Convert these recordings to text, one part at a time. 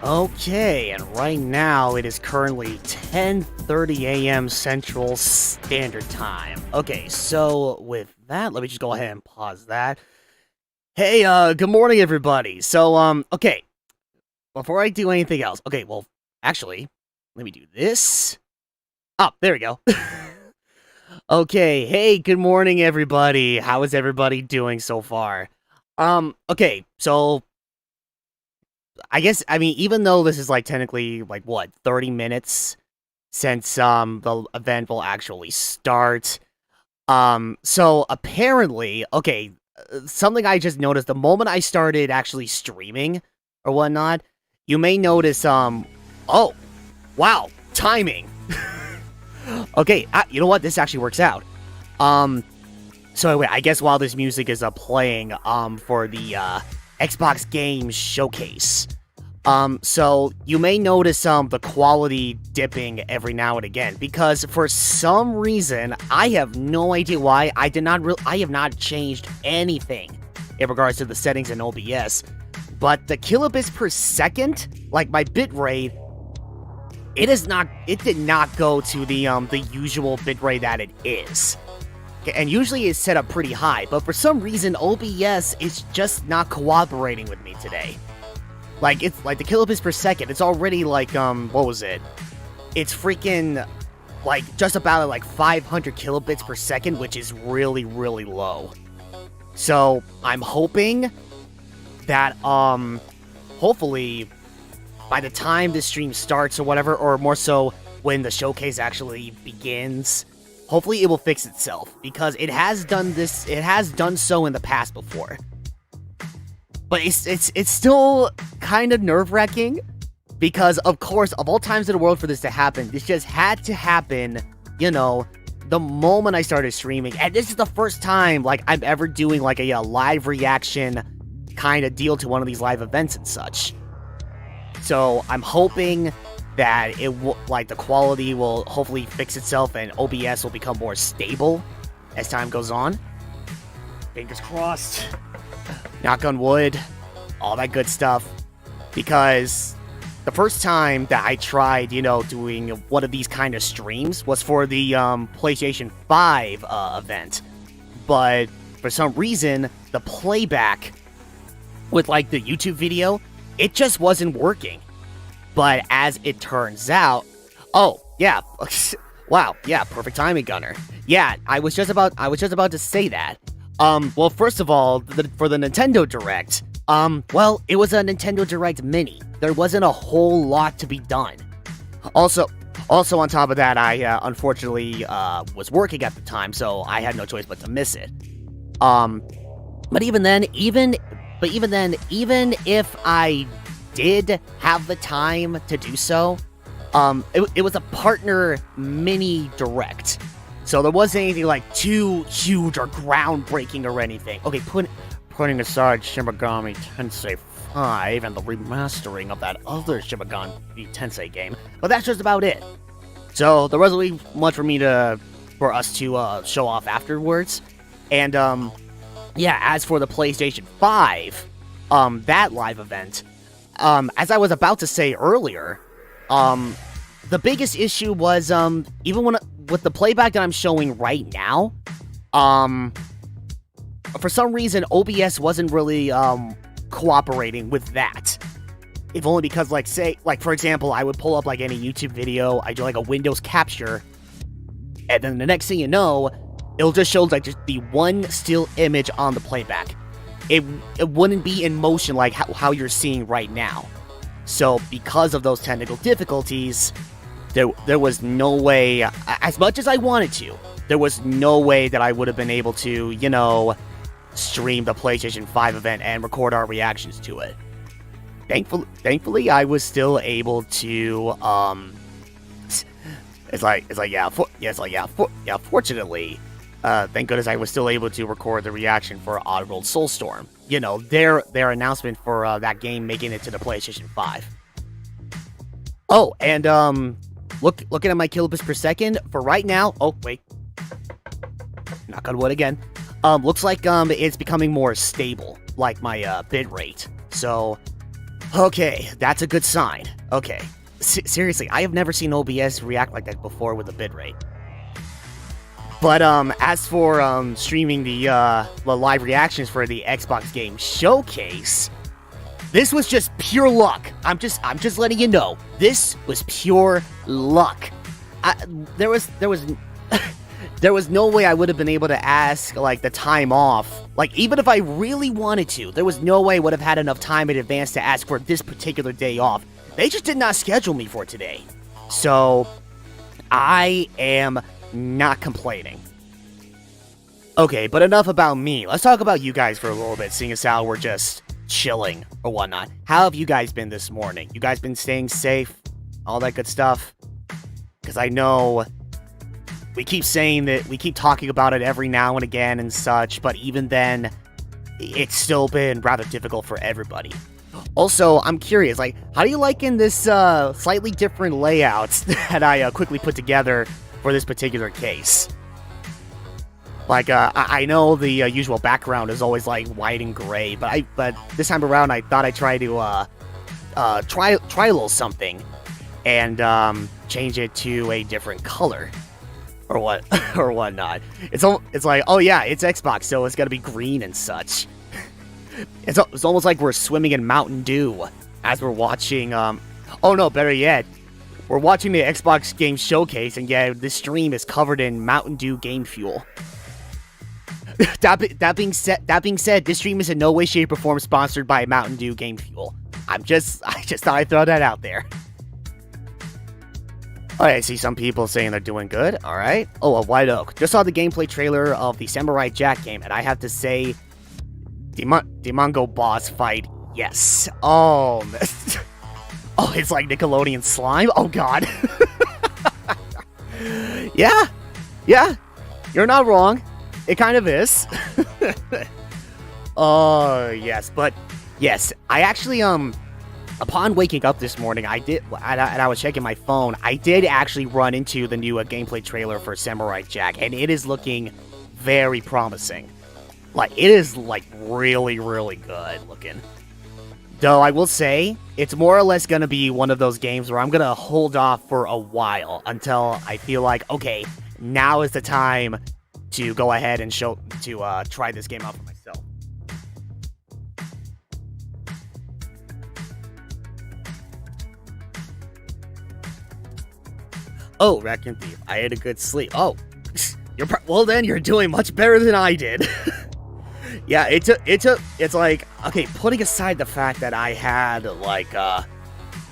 Okay, and right now it is currently 10:30 a.m. Central Standard Time. Okay, so with that, let me just go ahead and pause that. Hey, good morning, everybody. So, okay, before I do anything else, okay, well, actually, let me do this. Oh, there we go. Okay, hey, good morning, everybody. How is everybody doing so far? Okay, so I mean, even though this is, like, technically, like, what, 30 minutes since, the event will actually start, so apparently, okay, something I just noticed, the moment I started actually streaming or whatnot, you may notice, oh, wow, timing. Okay, you know what, this actually works out. So anyway, I guess while this music is, playing, for the, Xbox Games Showcase, So you may notice the quality dipping every now and again, because for some reason, I have no idea why, I have not changed anything in regards to the settings in OBS, but the kilobits per second, like my bitrate, it did not go to the usual bitrate that it is. And usually it's set up pretty high, but for some reason OBS is just not cooperating with me today. Like, it's like the kilobits per second, it's already like, what was it? It's freaking, like, just about like 500 kilobits per second, which is really, really low. So, I'm hoping that, hopefully, by the time this stream starts or whatever, or more so, when the showcase actually begins, hopefully it will fix itself, because it has done so in the past before. But it's still kind of nerve-wracking, because of course, of all times in the world for this to happen, this just had to happen, you know, the moment I started streaming. And this is the first time, like, I'm ever doing, like, a live reaction kind of deal to one of these live events and such. So, I'm hoping that the quality will hopefully fix itself and OBS will become more stable as time goes on. Fingers crossed. Knock on wood, all that good stuff, because the first time that I tried, you know, doing one of these kind of streams was for the PlayStation 5 event, but for some reason, the playback with, like, the YouTube video, it just wasn't working. But as it turns out, oh, yeah, wow, yeah, perfect timing, Gunner. Yeah, I was just about to say that. Well, first of all, for the Nintendo Direct, well, it was a Nintendo Direct Mini. There wasn't a whole lot to be done. Also on top of that, I, unfortunately, was working at the time, so I had no choice but to miss it. But even then, even if I did have the time to do so, it was a partner Mini Direct. So there wasn't anything like too huge or groundbreaking or anything. Okay, putting aside Shin Megami Tensei 5 and the remastering of that other Shin Megami Tensei game, but that's just about it. So there wasn't really much for us to show off afterwards. And yeah, as for the PlayStation 5, that live event, as I was about to say earlier, the biggest issue was even with the playback that I'm showing right now, for some reason OBS wasn't really cooperating with that. If only because, like, say, like, for example, I would pull up, like, any YouTube video, I do, like, a Windows capture, and then the next thing you know, it'll just show, like, just the one still image on the playback. It wouldn't be in motion like how you're seeing right now. So, because of those technical difficulties, there was no way, as much as I wanted to, there was no way that I would have been able to, you know, stream the PlayStation 5 event and record our reactions to it. Thankfully, I was still able to, fortunately, thank goodness I was still able to record the reaction for Oddworld Soulstorm. You know, their announcement for that game making it to the PlayStation 5. Oh, and looking at my kilobits per second for right now. Oh wait, knock on wood again. Looks like it's becoming more stable, like my bitrate. So, okay, that's a good sign. Okay, seriously, I have never seen OBS react like that before with a bitrate. But as for streaming the live reactions for the Xbox Game Showcase, this was just pure luck. I'm just letting you know, this was pure luck. There was there was no way I would have been able to ask, like, the time off. Like, even if I really wanted to, there was no way I would have had enough time in advance to ask for this particular day off. They just did not schedule me for today. So, I am not complaining. Okay, but enough about me. Let's talk about you guys for a little bit, seeing as how we're just chilling or whatnot. How have you guys been this morning? You guys been staying safe? All that good stuff? Because I know we keep saying that, we keep talking about it every now and again and such, but even then, it's still been rather difficult for everybody. Also, I'm curious, like, how do you like in this slightly different layouts that I quickly put together for this particular case? Like, I know the usual background is always like white and gray, but this time around I thought I'd try to try a little something and change it to a different color or what or whatnot. It's like, oh yeah, it's Xbox, so it's gotta be green and such. It's almost like we're swimming in Mountain Dew as we're watching, oh no, better yet, we're watching the Xbox Game Showcase, and yeah, this stream is covered in Mountain Dew game fuel. That being said, this stream is in no way, shape, or form sponsored by Mountain Dew game fuel. I just thought I'd throw that out there. Alright, I see some people saying they're doing good, alright. Oh, a White Oak. Just saw the gameplay trailer of the Samurai Jack game, and I have to say, Demongo boss fight, yes. Oh, oh, it's like Nickelodeon slime? Oh god. Yeah, you're not wrong. It kind of is. Oh, yes, but yes, I actually, upon waking up this morning, and I was checking my phone, I did actually run into the new gameplay trailer for Samurai Jack, and it is looking very promising. Like, it is, like, really, really good looking. Though, I will say, it's more or less gonna be one of those games where I'm gonna hold off for a while until I feel like, okay, now is the time to go ahead and try this game out for myself. Oh, Raccoon Thief, I had a good sleep. Oh, well then, you're doing much better than I did. Yeah, it's like, okay, putting aside the fact that I had, like,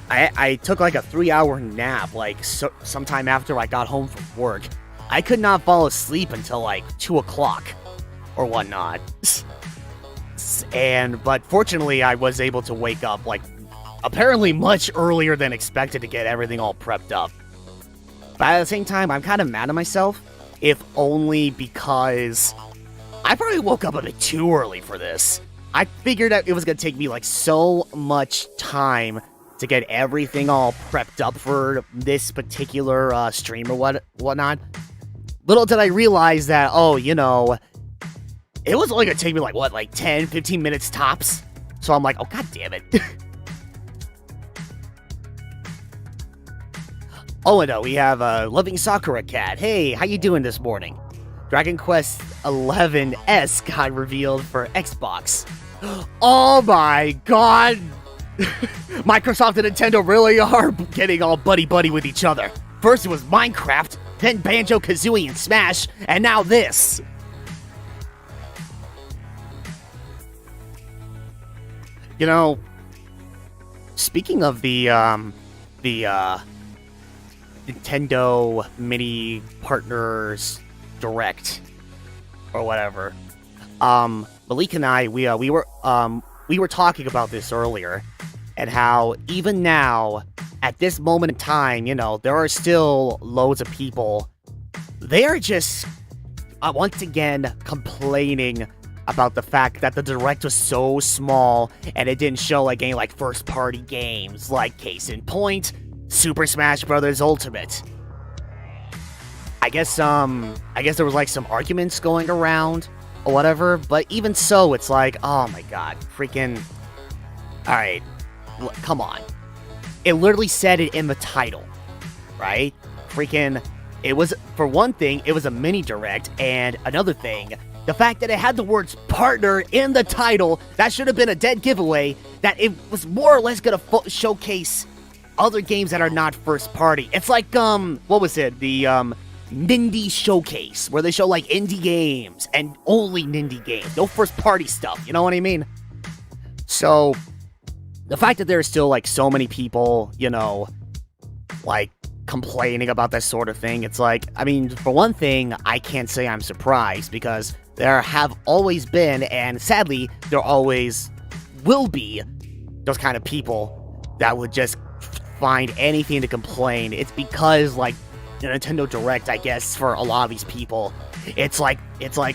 I took, like, a 3-hour nap, like, sometime after I got home from work. I could not fall asleep until, like, 2 o'clock, or whatnot. But fortunately, I was able to wake up, like, apparently much earlier than expected to get everything all prepped up. But at the same time, I'm kind of mad at myself, if only because I probably woke up a bit too early for this. I figured that it was going to take me, like, so much time to get everything all prepped up for this particular stream or whatnot. Little did I realize that, oh, you know, it was only going to take me, like, what, like 10, 15 minutes tops? So I'm like, oh, god damn it. Oh, and we have Loving Sakura Cat. Hey, how you doing this morning? Dragon Quest XI S got revealed for Xbox. Oh my god! Microsoft and Nintendo really are getting all buddy-buddy with each other. First it was Minecraft, then Banjo-Kazooie and Smash, and now this! You know, speaking of the Nintendo Mini Partners Direct, or whatever, Malik and I, we were talking about this earlier, and how even now, at this moment in time, you know, there are still loads of people, they are just, once again, complaining about the fact that the Direct was so small, and it didn't show, like, any, like, first-party games, like, case in point, Super Smash Bros. Ultimate. I guess there was, like, some arguments going around, or whatever, but even so, it's like, oh my god, freaking, alright, come on. It literally said it in the title, right? Freaking, it was, for one thing, it was a mini direct, and another thing, the fact that it had the words partner in the title, that should have been a dead giveaway, that it was more or less gonna showcase other games that are not first party. It's like, what was it? The, Nindy Showcase, where they show, like, indie games, and only Nindy games. No first party stuff, you know what I mean? So, the fact that there are still, like, so many people, you know, like, complaining about this sort of thing, it's like, I mean, for one thing, I can't say I'm surprised, because there have always been, and sadly, there always will be, those kind of people that would just find anything to complain. It's because, like, the Nintendo Direct, I guess, for a lot of these people, it's like,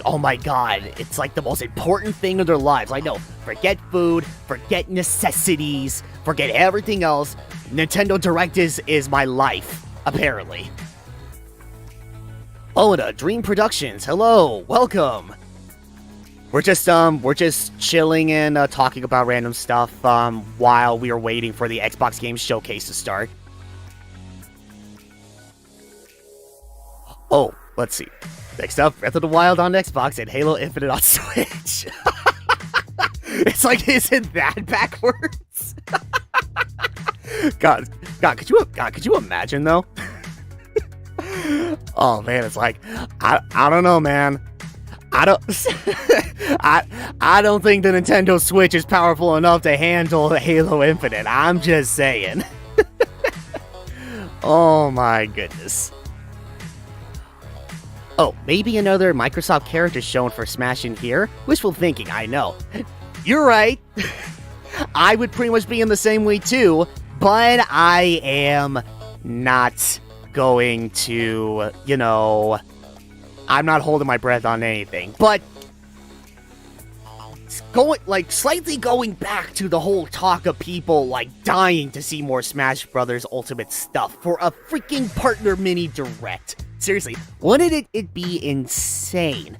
oh my god, it's like the most important thing in their lives. I know, forget food, forget necessities, forget everything else. Nintendo Direct is my life, apparently. Oda, Dream Productions, hello, welcome. We're just chilling and talking about random stuff while we are waiting for the Xbox Games Showcase to start. Oh, let's see. Next up, Breath of the Wild on Xbox and Halo Infinite on Switch. It's like, isn't that backwards? God, could you imagine though? Oh man, it's like, I don't know, man. I don't think the Nintendo Switch is powerful enough to handle Halo Infinite. I'm just saying. Oh my goodness. Oh, maybe another Microsoft character shown for Smash in here? Wishful thinking, I know. You're right. I would pretty much be in the same way too, but I am not going to, you know, I'm not holding my breath on anything. But slightly going back to the whole talk of people like dying to see more Smash Brothers Ultimate stuff for a freaking partner mini direct. Seriously, wouldn't it be insane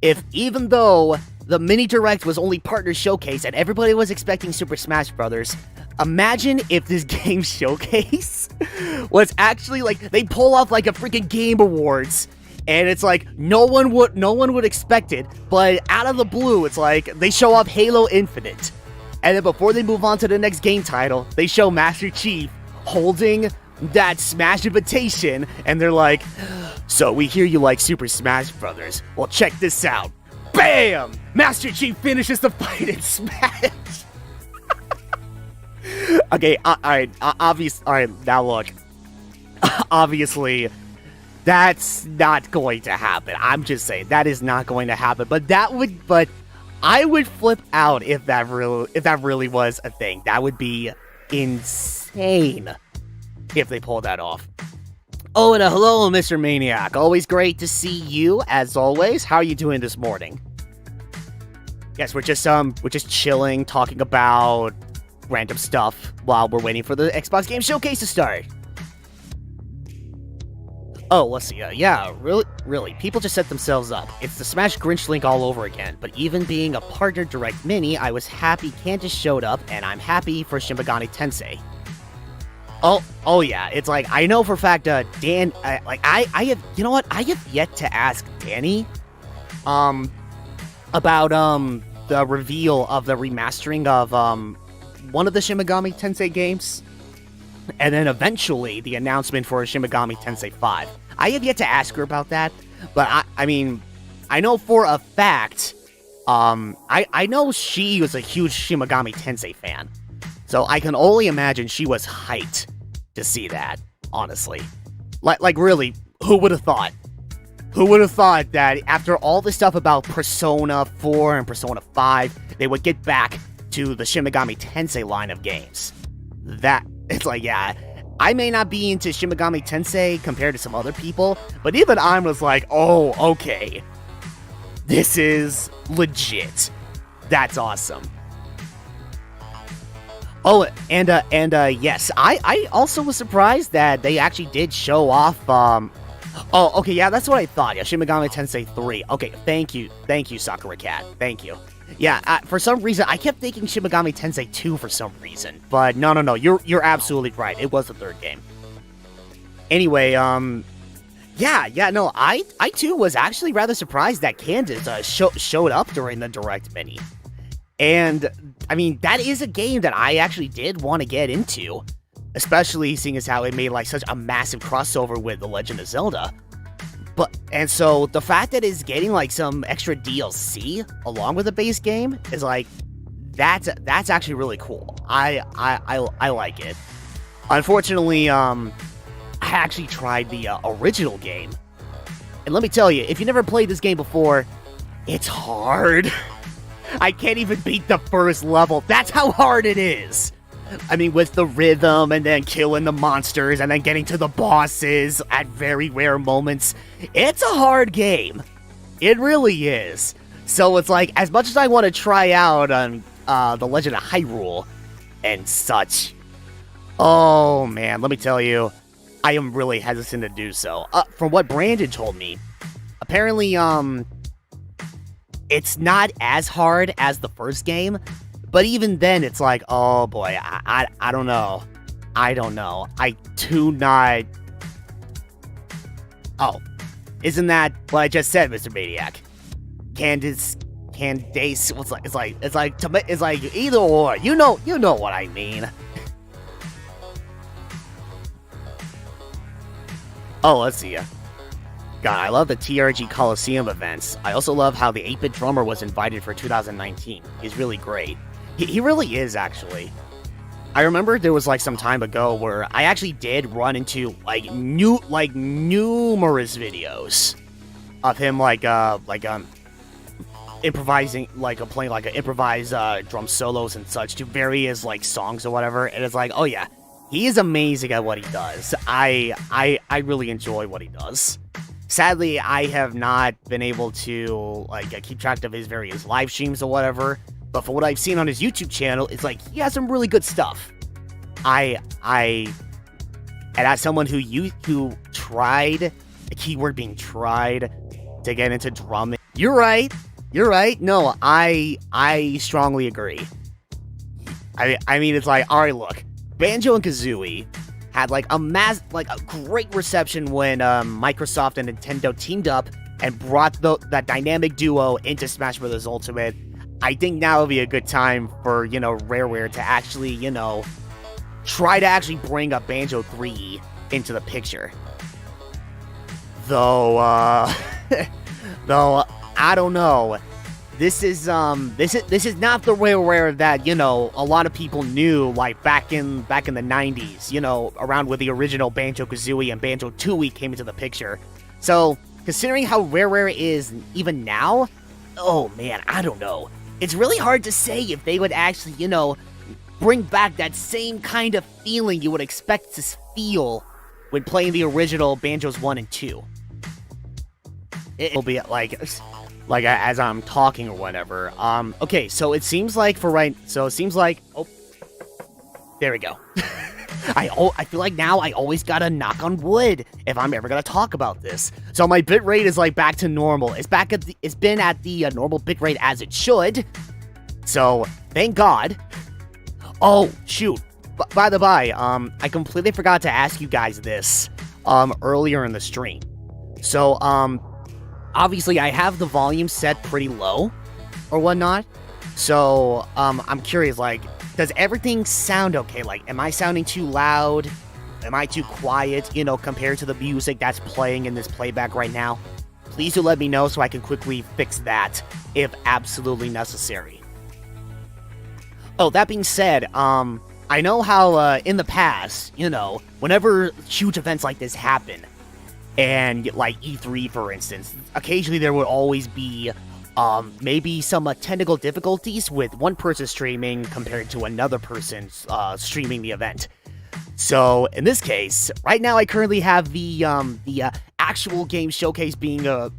if, even though the mini direct was only partner showcase and everybody was expecting Super Smash Brothers, imagine if this game showcase was actually like they pull off like a freaking Game Awards. And it's like, no one would expect it, but out of the blue, it's like, they show off Halo Infinite. And then before they move on to the next game title, they show Master Chief holding that Smash invitation, and they're like, so we hear you like Super Smash Brothers. Well, check this out. BAM! Master Chief finishes the fight in Smash! Okay, alright, now look. Obviously, that's not going to happen. I'm just saying, that is not going to happen. But I would flip out if that really was a thing. That would be insane if they pulled that off. Oh, and hello, Mr. Maniac. Always great to see you, as always. How are you doing this morning? Yes, we're just chilling, talking about random stuff while we're waiting for the Xbox Game Showcase to start. Oh, let's see. Yeah, really, people just set themselves up. It's the Smash Grinch link all over again. But even being a partner direct mini, I was happy Candace showed up, and I'm happy for Shin Megami Tensei. Oh yeah, it's like, I know for a fact, Dan, I have, you know what? I have yet to ask Danny, about, the reveal of the remastering of, one of the Shin Megami Tensei games. And then eventually the announcement for Shin Megami Tensei 5. I have yet to ask her about that, but I mean, I know for a fact, I know she was a huge Shin Megami Tensei fan. So I can only imagine she was hyped to see that, honestly. Like really, who would have thought? Who would have thought that after all this stuff about Persona 4 and Persona 5, they would get back to the Shin Megami Tensei line of games? It's like, yeah, I may not be into Shin Megami Tensei compared to some other people, but even I was like, oh, okay. This is legit. That's awesome. Oh, and yes, I also was surprised that they actually did show off, oh, okay, yeah, that's what I thought, yeah, Shin Megami Tensei 3. Okay, thank you, Sakura Cat, thank you. Yeah, for some reason, I kept thinking Shin Megami Tensei 2 for some reason, but no, you're absolutely right, it was the third game. Anyway, yeah, no, I too was actually rather surprised that Candace showed up during the Direct Mini. And, I mean, that is a game that I actually did want to get into, especially seeing as how it made, like, such a massive crossover with The Legend of Zelda. And so, the fact that it's getting, like, some extra DLC along with the base game is, like, that's actually really cool. I like it. Unfortunately, I actually tried the original game. And let me tell you, if you never played this game before, it's hard. I can't even beat the first level. That's how hard it is. I mean, with the rhythm and then killing the monsters and then getting to the bosses at very rare moments, it's a hard game. It really is. So it's like, as much as I want to try out on The Legend of Hyrule and such, oh man, let me tell you, I am really hesitant to do so. From what Brandon told me, apparently, it's not as hard as the first game, but even then, it's like, oh boy, I don't know. I don't know. I do not... Oh, isn't that what I just said, Mr. Maniac? Candace, it's like either or. You know what I mean. Oh, let's see ya. God, I love the TRG Coliseum events. I also love how the 8-bit drummer was invited for 2019. He's really great. He really is, actually. I remember there was like some time ago where I actually did run into numerous videos of him improvising, playing improvised drum solos and such to various songs or whatever. And it's like, oh yeah, he is amazing at what he does. I really enjoy what he does. Sadly, I have not been able to keep track of his various live streams or whatever. But for what I've seen on his YouTube channel, it's like he has some really good stuff. And as someone who tried, the keyword being tried, to get into drumming, you're right. No, I strongly agree. I mean, it's like, all right, look, Banjo and Kazooie had a great reception when Microsoft and Nintendo teamed up and brought that dynamic duo into Smash Bros. Ultimate. I think now would be a good time for, Rareware to actually, try to actually bring up Banjo 3 into the picture. Though, I don't know. This is not the Rareware that, a lot of people knew, back in the 90s, around when the original Banjo-Kazooie and Banjo-Tooie came into the picture. So, considering how Rareware is even now, oh man, I don't know. It's really hard to say if they would actually, bring back that same kind of feeling you would expect to feel when playing the original Banjos 1 and 2. It'll be as I'm talking or whatever. Okay, so it seems like oh, there we go. I feel like now I always gotta knock on wood if I'm ever gonna talk about this. So my bitrate is back to normal. It's been at the normal bitrate as it should. So thank God. Oh shoot. By the by, I completely forgot to ask you guys this earlier in the stream. So obviously I have the volume set pretty low or whatnot. So I'm curious, does everything sound okay? Am I sounding too loud? Am I too quiet, compared to the music that's playing in this playback right now? Please do let me know so I can quickly fix that if absolutely necessary. Oh, that being said, I know how in the past, whenever huge events like this happen, and E3 for instance, occasionally there would always be maybe some technical difficulties with one person streaming compared to another person streaming the event. So in this case, right now I currently have the actual game showcase being oh,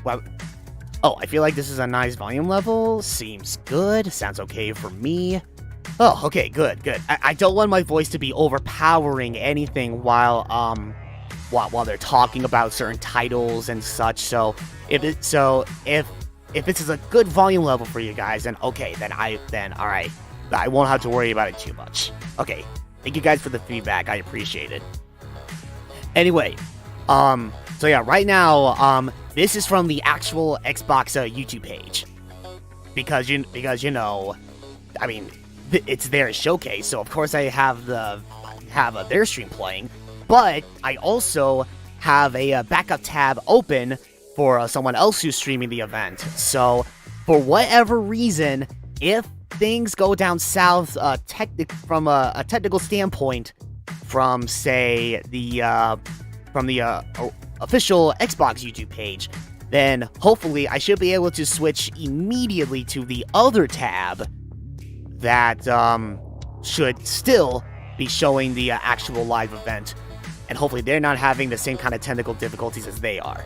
I feel like this is a nice volume level. Seems good. Sounds okay for me. Oh, okay, good. I don't want my voice to be overpowering anything while they're talking about certain titles and such. So if this is a good volume level for you guys, then okay, then all right, I won't have to worry about it too much. Okay, thank you guys for the feedback. I appreciate it. Anyway, so yeah, right now, this is from the actual Xbox YouTube page because I mean, it's their showcase, so of course I have their stream playing. But I also have a backup tab open for someone else who's streaming the event. So, for whatever reason, if things go down south from a technical standpoint, from say the official Xbox YouTube page, then hopefully I should be able to switch immediately to the other tab that should still be showing the actual live event, and hopefully they're not having the same kind of technical difficulties as they are.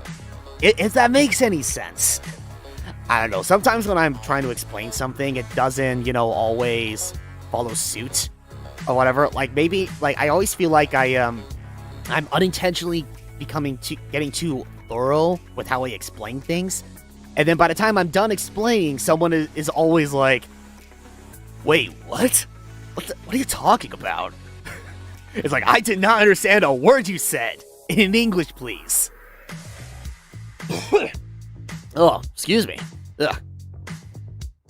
If that makes any sense. I don't know, sometimes when I'm trying to explain something, it doesn't, always follow suit, or whatever. Like, maybe, I always feel like I'm unintentionally getting too thorough with how I explain things, and then by the time I'm done explaining, someone is always like, wait, what? What are you talking about? It's like, I did not understand a word you said. In English, please. Oh, excuse me. Ugh.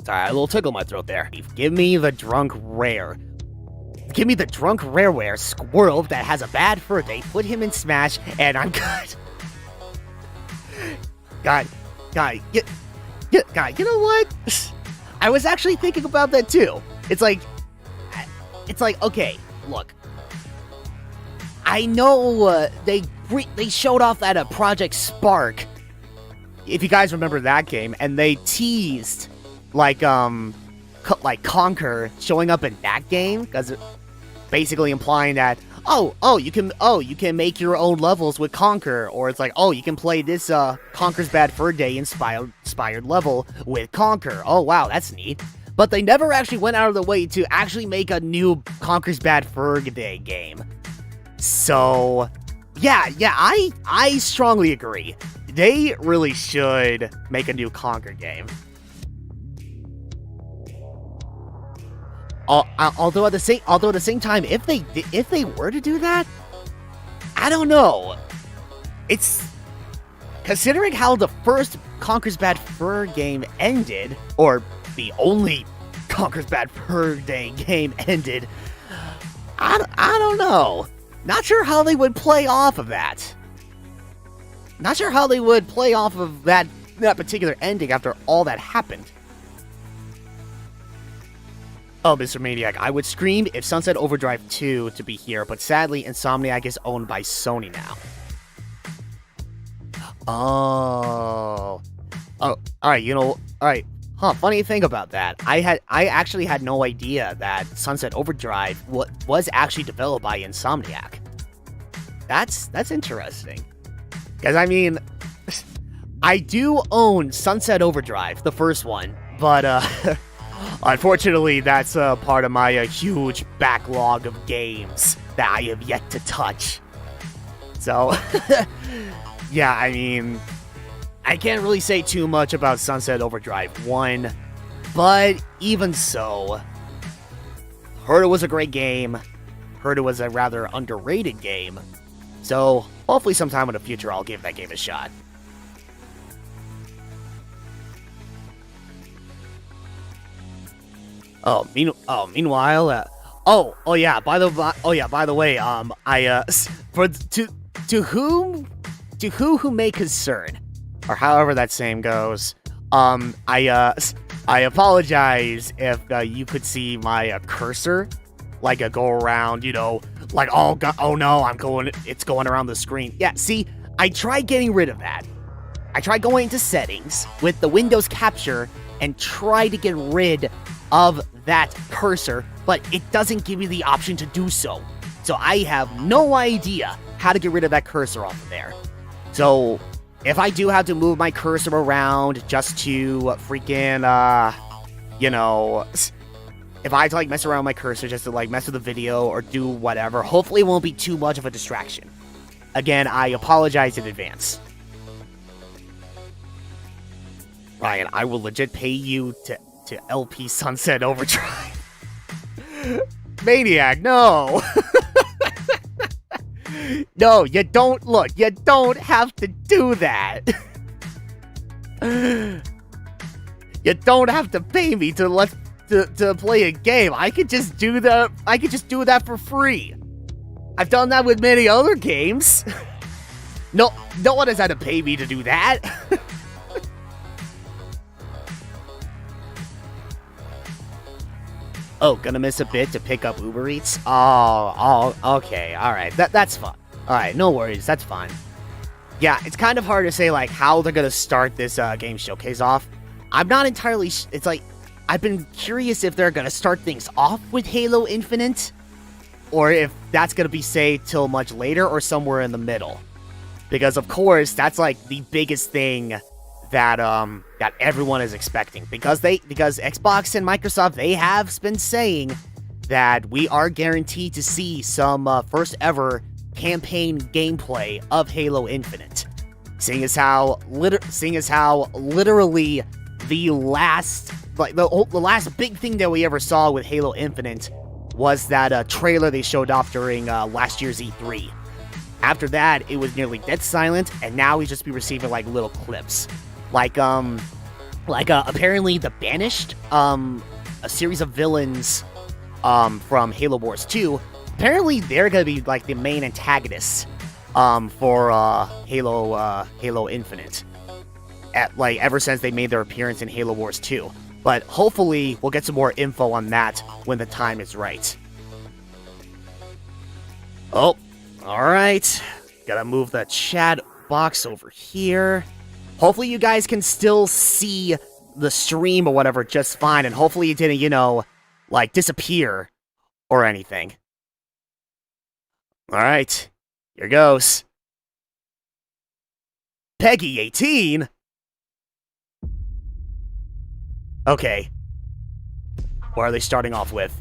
Sorry, a little tickle in my throat there. Give me the drunk rare. Give me the drunk rareware squirrel that has a bad fur day. Put him in Smash, and I'm good. God, you know what? I was actually thinking about that too. It's like, okay, look. I know they showed off that Project Spark, if you guys remember that game, and they teased like Conquer showing up in that game, because basically implying that you can make your own levels with Conquer, or it's like, you can play this Conquer's Bad Fur Day inspired level with Conquer. Oh wow, that's neat. But they never actually went out of the way to actually make a new Conquer's Bad Fur Day game. So, yeah, I strongly agree. They really should make a new Conquer game. Although at the same time, if they were to do that, I don't know. It's considering how the first Conquer's Bad Fur game ended, or the only Conquer's Bad Fur Day game ended. I don't know. Not sure how they would play off of that. Not sure how they would play off of that particular ending after all that happened. Oh, Mr. Maniac, I would scream if Sunset Overdrive 2 to be here, but sadly, Insomniac is owned by Sony now. Oh, alright, alright. Huh, funny thing about that. I actually had no idea that Sunset Overdrive was actually developed by Insomniac. That's interesting. Because, I mean, I do own Sunset Overdrive, the first one, but, unfortunately, that's part of my huge backlog of games that I have yet to touch. So, yeah, I mean, I can't really say too much about Sunset Overdrive 1, but even so, heard it was a great game, heard it was a rather underrated game, so hopefully sometime in the future I'll give that game a shot. Meanwhile, by the way, to who may concern, or however that saying goes, I apologize if you could see my cursor, go around, oh no, it's going around the screen. Yeah, see, I tried getting rid of that. I tried going into settings with the Windows capture and try to get rid of that cursor, but it doesn't give me the option to do so. So I have no idea how to get rid of that cursor off of there. So if I do have to move my cursor around just to freaking, if I have to mess around with my cursor just to mess with the video or do whatever, hopefully it won't be too much of a distraction. Again, I apologize in advance. Ryan, I will legit pay you to LP Sunset Overdrive. Maniac, no! No, you don't have to do that. You don't have to pay me to play a game. I could just do that for free. I've done that with many other games. No one has had to pay me to do that. Oh, gonna miss a bit to pick up Uber Eats? Oh, okay, alright, that's fine. Alright, no worries, that's fine. Yeah, it's kind of hard to say, how they're gonna start this game showcase off. I'm not entirely it's I've been curious if they're gonna start things off with Halo Infinite, or if that's gonna be saved till much later or somewhere in the middle. Because of course, that's like the biggest thing that that everyone is expecting. Because Xbox and Microsoft, they have been saying that we are guaranteed to see some first ever campaign gameplay of Halo Infinite. Seeing as how literally the last the last big thing that we ever saw with Halo Infinite was that trailer they showed off during last year's E3. After that, it was nearly dead silent, and now we just be receiving like little clips, like apparently the Banished, a series of villains from Halo Wars 2. Apparently, they're gonna be like the main antagonists for Halo Infinite. Ever since they made their appearance in Halo Wars 2. But hopefully, we'll get some more info on that when the time is right. Oh, alright. Gotta move the chat box over here. Hopefully you guys can still see the stream or whatever just fine, and hopefully it didn't, you know, like, disappear or anything. Alright, here goes. Peggy 18? Okay. What are they starting off with?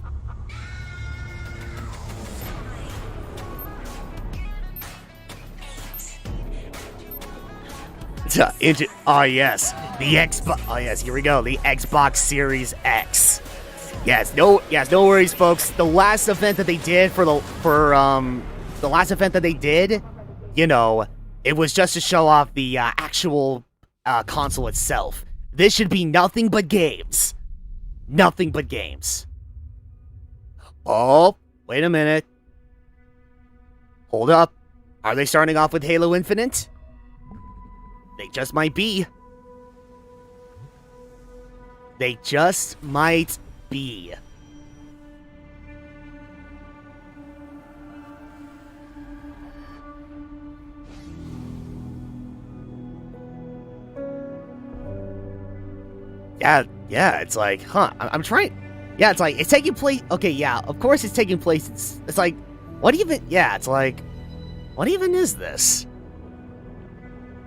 Oh yes, the Xbox. Oh yes, here we go. The Xbox Series X. Yes, no worries, folks. The last event that they did the last event that they did, you know, it was just to show off the actual console itself. This should be nothing but games. Nothing but games. Oh, wait a minute. Hold up. Are they starting off with Halo Infinite? They just might be. They just might be. Yeah, it's like, huh, I'm trying. Yeah, it's like, it's taking place. Okay, yeah, of course it's taking place. It's like, what even, yeah, it's like, what even is this?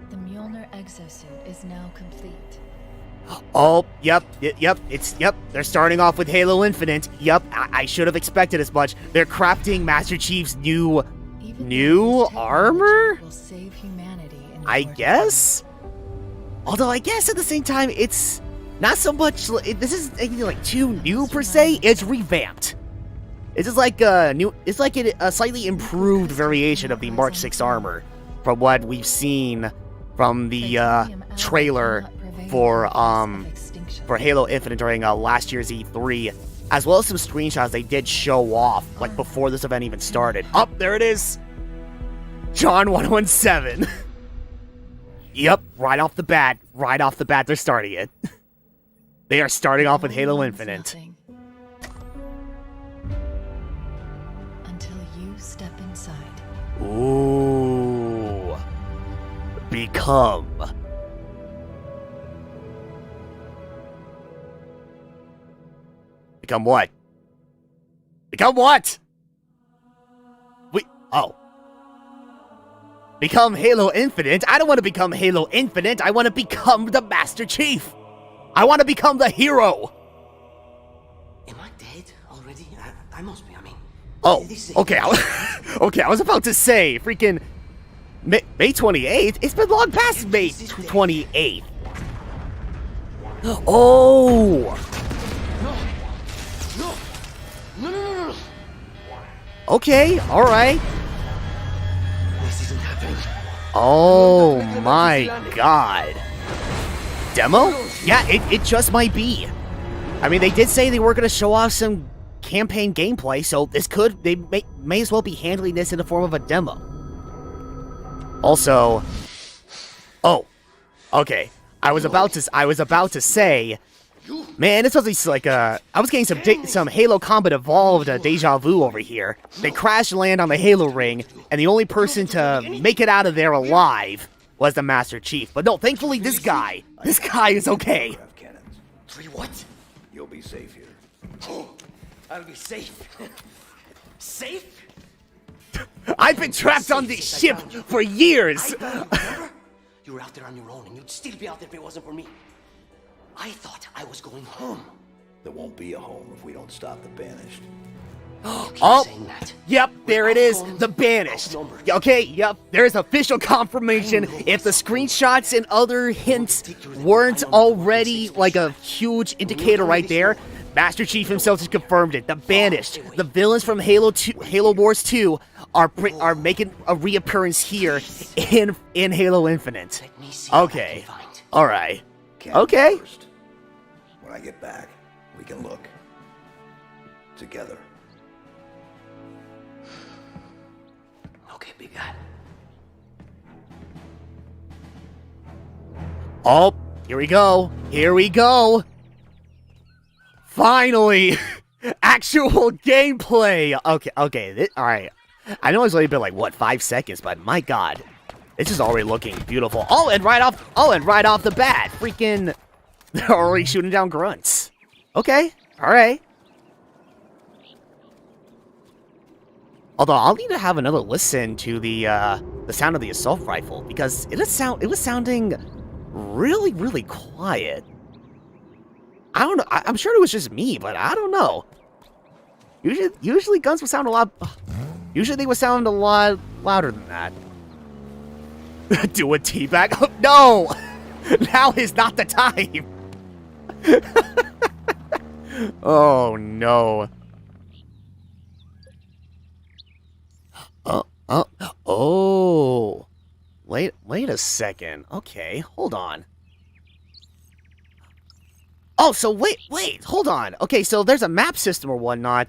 The Mjolnir exosuit is now complete. Oh, yep, they're starting off with Halo Infinite. Yep, I should have expected as much. They're crafting Master Chief's new armor? Will save humanity in the I guess? Although I guess at the same time, it's not so much, this is anything like too new per se, it's revamped. It's just like it's like a slightly improved variation of the Mark 6 armor from what we've seen from the trailer for Halo Infinite during last year's E3, as well as some screenshots they did show off like before this event even started. Oh, there it is. John 117. Yep, right off the bat, they're starting it. They are starting off with Halo Infinite. Until you step inside. Ooh. Become. Become what? Become what? Become Halo Infinite? I don't want to become Halo Infinite. I want to become the Master Chief. I want to become the hero. Am I dead already? I must be, I mean... Oh, okay. Okay, I was about to say, freaking... May 28th? It's been long past May 28th. Oh! No. Okay, alright. This isn't happening. Oh my god. Demo? Yeah, it just might be. I mean, they did say they were going to show off some campaign gameplay, so they may as well be handling this in the form of a demo. Also, oh, okay. I was about to say, man, this was like I was getting some Halo Combat Evolved deja vu over here. They crash land on the Halo ring, and the only person to make it out of there alive was the Master Chief. But no, thankfully this guy is okay. Three what? You'll be safe here. Oh, I'll be safe. Safe? I've been trapped on this ship for years. I found you, remember? You were out there on your own, and you'd still be out there if it wasn't for me. I thought I was going home. There won't be a home if we don't stop the Banished. Keep Oh, saying that. yep, there it is, Outgunned, the Banished. outnumbered. Okay, yep, there's official confirmation. If the screenshots and other hints weren't already like a huge indicator right there, Master Chief himself has confirmed it. The Banished, the villains from Halo Wars 2, are making a reappearance here in Halo Infinite. Let me see what I Okay, can find. all right, Camp okay. First. When I get back, we can look. Together. Okay, big guy. Oh, here we go. Here we go. Finally, actual gameplay. Okay. All right. I know it's only been like what 5 seconds, but my God, this is already looking beautiful. Oh, and right off the bat, freaking, they're already shooting down grunts. Okay. All right. Although I'll need to have another listen to the sound of the assault rifle because it was sounding really, really quiet. I don't know. I'm sure it was just me, but I don't know. Usually guns would sound a lot. Usually they would sound a lot louder than that. Do a teabag? Oh, no! Now is not the time. Oh no. Oh. Wait a second. Okay, hold on. Oh, so wait, hold on. Okay, so there's a map system or whatnot.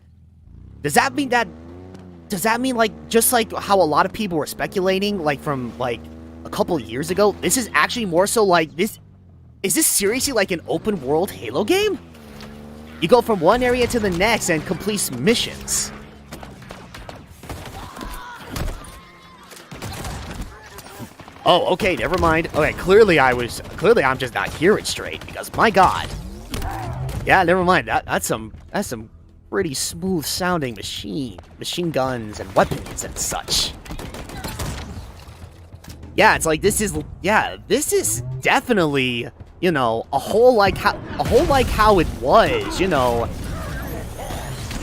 Does that mean like just like how a lot of people were speculating like from like a couple years ago, this is actually more so like this? Is this seriously like an open world Halo game? You go from one area to the next and complete missions. Oh, okay, never mind. Okay, clearly I'm just not hearing straight because my God. Yeah, never mind. That's some pretty smooth sounding machine guns and weapons and such. Yeah, it's like this is definitely, you know, a whole like how it was, you know.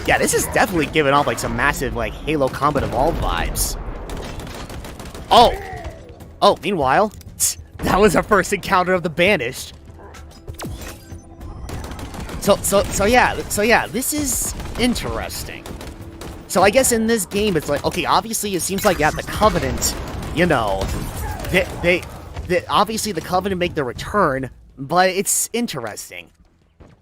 Yeah, this is definitely giving off like some massive like Halo Combat Evolved vibes. Oh, meanwhile, that was our first encounter of the Banished. So yeah, this is interesting. So I guess in this game, it's like, okay, obviously it seems like, yeah, the Covenant, you know, they obviously the Covenant make their return, but it's interesting.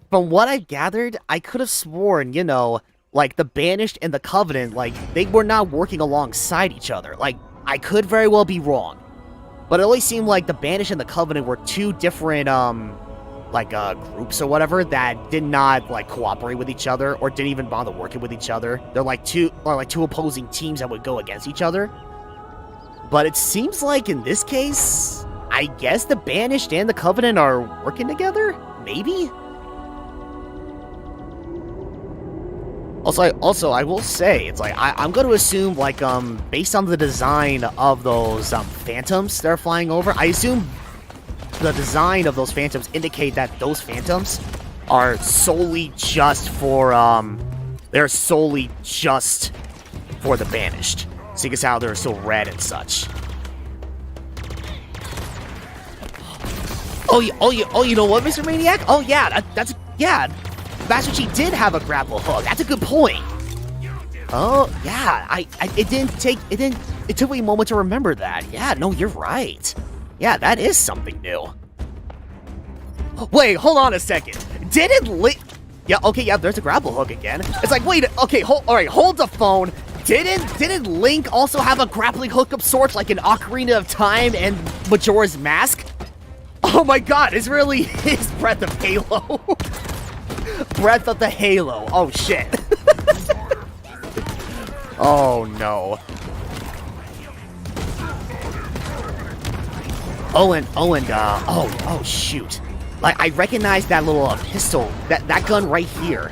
From what I've gathered, I could have sworn, you know, like the Banished and the Covenant, like they were not working alongside each other. Like, I could very well be wrong. But it always seemed like the Banished and the Covenant were two different, groups or whatever that did not, like, cooperate with each other or didn't even bother working with each other. They're like two opposing teams that would go against each other. But it seems like in this case, I guess the Banished and the Covenant are working together? Maybe? Also, I will say, it's like, I'm going to assume, like, based on the design of those, Phantoms that are flying over, I assume the design of those Phantoms indicate that those Phantoms are solely just for, they're solely just for the Banished. Seeing as how they're so red and such. Oh, you know what, Mr. Maniac? Oh, yeah, yeah. Master Chief did have a grapple hook. That's a good point. Oh, yeah. It took me a moment to remember that. Yeah, no, you're right. Yeah, that is something new. Wait, hold on a second. Didn't Link... Yeah, okay, yeah, there's a grapple hook again. It's like, wait, okay, alright, hold the phone. Didn't Link also have a grappling hook of sorts, like in Ocarina of Time and Majora's Mask? Oh my God, it's really his Breath of Halo. Breath of the Halo. Oh, shit. Oh, no. Oh, shoot. Like, I recognize that little pistol, that gun right here.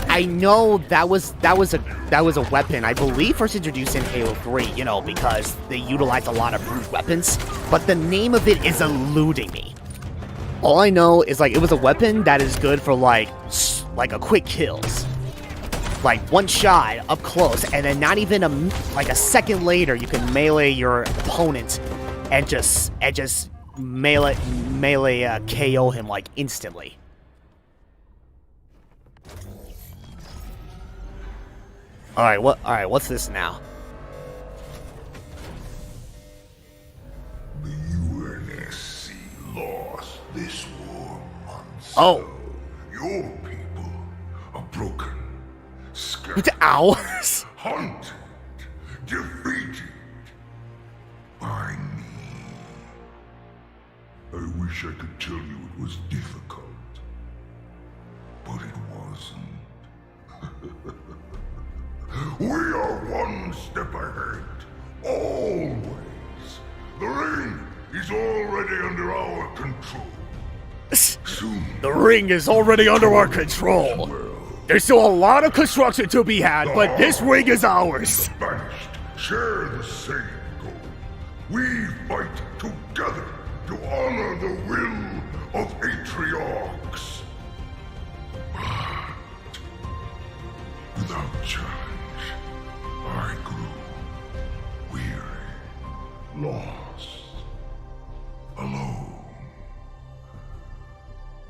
I know that was a weapon, I believe, first introduced in Halo 3, you know, because they utilized a lot of brute weapons, but the name of it is eluding me. All I know is, like, it was a weapon that is good for, like a quick kills. Like, one shot, up close, and then not even a second later, you can melee your opponent and just melee KO him, like, instantly. Alright, what's this now? The UNSC lost this war months Oh. ago. Your people are broken, It's scattered, ours. hunted, defeated by me. I wish I could tell you it was difficult, but it wasn't. We are one step ahead, always. The ring is already under our control. Soon, The ring is already under our control. There's still a lot of construction to be had, but this ring is ours. the banished share the same goal. We fight together to honor the will of Atriox. But without challenge, I grew weary, lost, alone.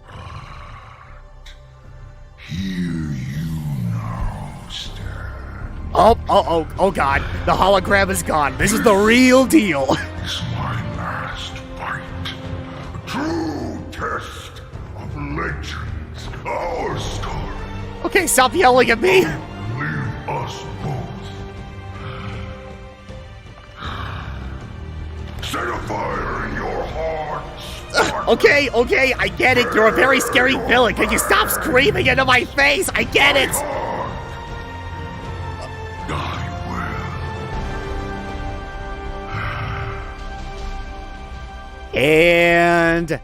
But here you now stand. Oh God, the hologram is gone. This is the real deal. Is my last fight. A true test of legends. Our story. Okay, stop yelling at me. Leave us both. Set a fire in your hearts. Okay, I get it. You're a very scary villain. Can you stop screaming into my face? I get it. And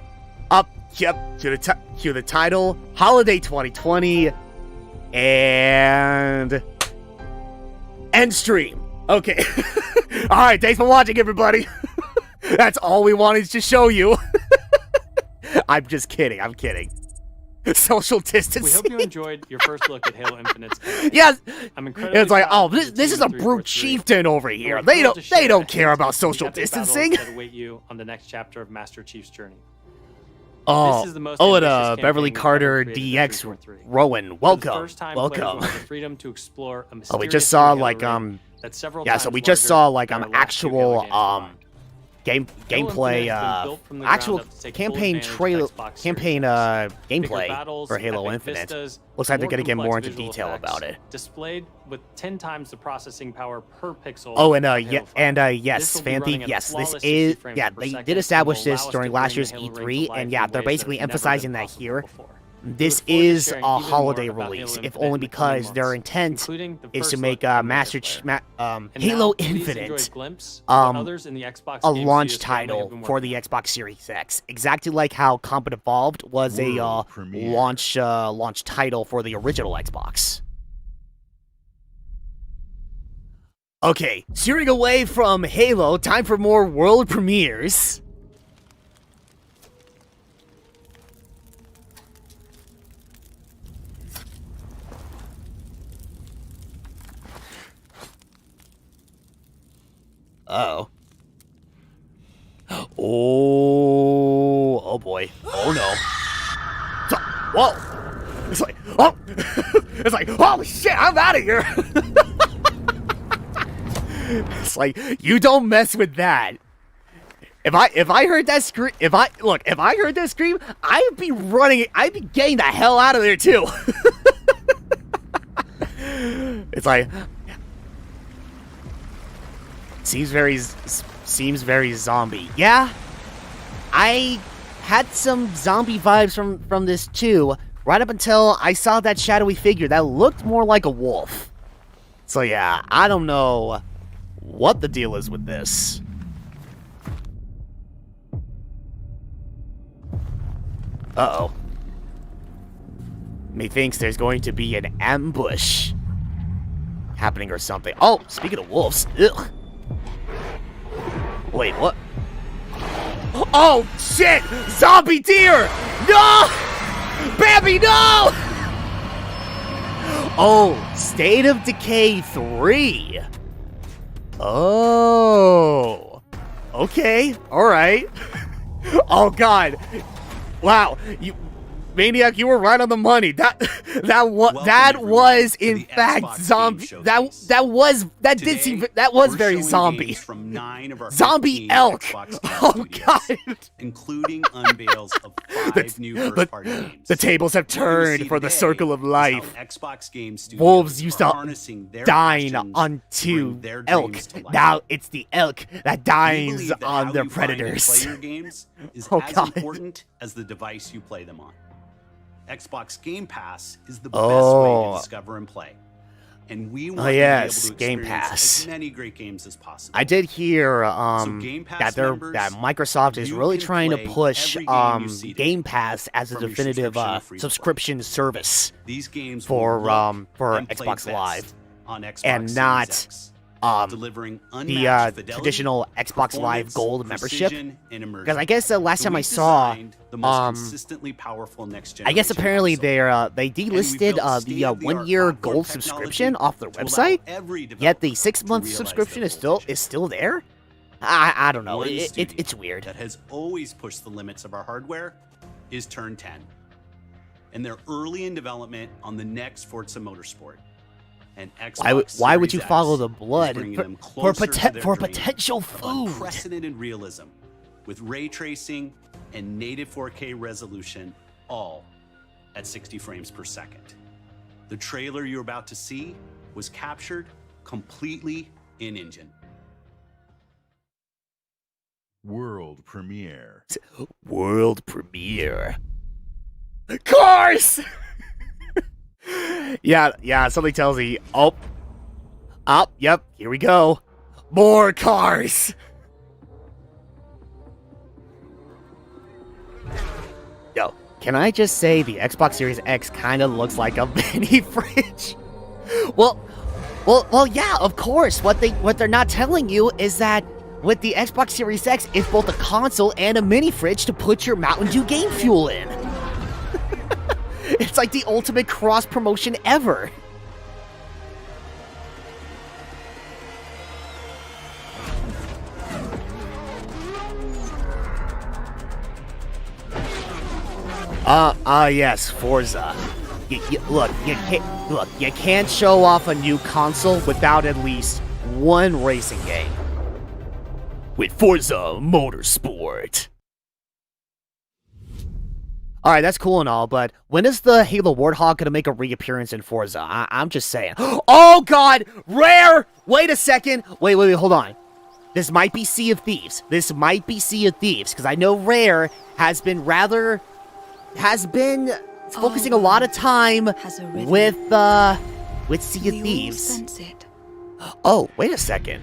up, yep, cue the title, Holiday 2020, and end stream. Okay. All right, thanks for watching, everybody. That's all we wanted to show you. I'm just kidding. I'm kidding. Social distancing. We hope you enjoyed your first look at Halo Infinite's campaign. Yes. I'm incredibly It's like, proud oh, of the this is a team of brute 343. chieftain over here. We're They thrilled don't to share don't a care hint about of the social epic battles distancing. that await you on the next chapter of Master Chief's journey. Oh, This is the most and ambitious Beverly campaign we've Carter ever created DX for 343. Rowan, For the welcome, first time, players will welcome. have the freedom to explore a Oh, we mysterious just saw new like Halo ring that's several yeah, so times we just larger saw like than our last two Halo actual games combined. gameplay Infinite has been built from the actual ground up to take full campaign advantage of trailer Xbox campaign Series X. Bigger gameplay battles, for Halo epic Infinite. vistas, Looks like they're gonna get complex more into visual detail effects, about it. Displayed with 10 times the processing power per pixel. Oh, and of yeah, Halo 5. and This yes, will be running Fantheek, at yes, this flawless is 60 frames yeah, per they second did and establish will this allow us during to last bring year's the Halo ring to E3, life and yeah, in they're ways that basically have never emphasizing been that possible here. before. This look forward to is sharing a even more holiday about release, Halo if Infinite only in the because coming their months, intent including the is to first make look at Master multiplayer. And Halo now, please enjoy a Infinite glimpse of what others in the Xbox a Game launch Studios family have title been for working the on. Xbox Series X, exactly like how Combat Evolved was a World premiere. launch title for the original Xbox. Okay, steering away from Halo, time for more world premieres. Uh-oh. Oh boy. Oh no. Whoa. It's like, oh. It's like, oh shit, I'm out of here. It's like, you don't mess with that. If I heard that scream, if I heard that scream, I'd be running, I'd be getting the hell out of there too. It's like, seems very zombie. Yeah, I had some zombie vibes from this too, right up until I saw that shadowy figure that looked more like a wolf. So yeah, I don't know what the deal is with this. Uh-oh. Methinks there's going to be an ambush happening or something. Oh, speaking of wolves. Ugh. Wait, what? Oh, shit! Zombie deer! No! Bambi, no! Oh, State of Decay 3. Oh. Okay, alright. Oh, God. Wow, Maniac, you were right on the money. That was in fact zombie. That was very zombie. From 9 of our Zombie elk. Oh God! Including unveils of 5 new first-party games. The tables have turned for the circle of life. Xbox Game Studios Wolves used to harnessing their dine passions onto bring their elk. dreams to life. Now it's the elk that We dines believe that on how their you find and predators. play your games is Oh, as God. important as the device you play them on. Xbox Game Pass is the Oh. best way to discover and play. And we want you yes, to be able to Game experience Pass. as many great games as possible. I did hear Game Pass that members, that Microsoft is you really can trying to play push every game you see Game Pass as a from your definitive subscription-free subscription service These games for will look for and play Xbox best Live on Xbox and Series not X, delivering the unmatched fidelity, traditional Xbox Live performance, Gold membership. precision, and immersion. Because I guess the last So time I we've saw, designed the most consistently powerful next I guess generation apparently console. they And we've delisted built the state-of-the-art 1-year platform gold technology subscription off their to allow website. every Yet developer the to 6-month realize subscription their is full still potential. there. I don't know. One It's studio weird. that has always pushed the limits of our hardware is Turn 10. And they're early in development on the next Forza Motorsport. And Xbox Why would Series you X follow the is blood bringing for them closer to their dream potential of food? unprecedented realism with ray tracing and native 4K resolution, all at 60 frames per second. The trailer you're about to see was captured completely in-engine. World premiere. World premiere. Cars! yeah, something tells me, yep, here we go. More cars! Yo, can I just say the Xbox Series X kind of looks like a mini fridge? Well, yeah, of course. What they're not telling you is that with the Xbox Series X, it's both a console and a mini fridge to put your Mountain Dew game fuel in. It's like the ultimate cross promotion ever. Yes, Forza. You can't show off a new console without at least one racing game. With Forza Motorsport. Alright, that's cool and all, but when is the Halo Warthog gonna make a reappearance in Forza? I'm just saying. Oh god! Rare! Wait a second! Wait, hold on. This might be Sea of Thieves. Because I know Rare has been focusing a lot of time with Sea of Thieves. Sense it, Oh, wait a second.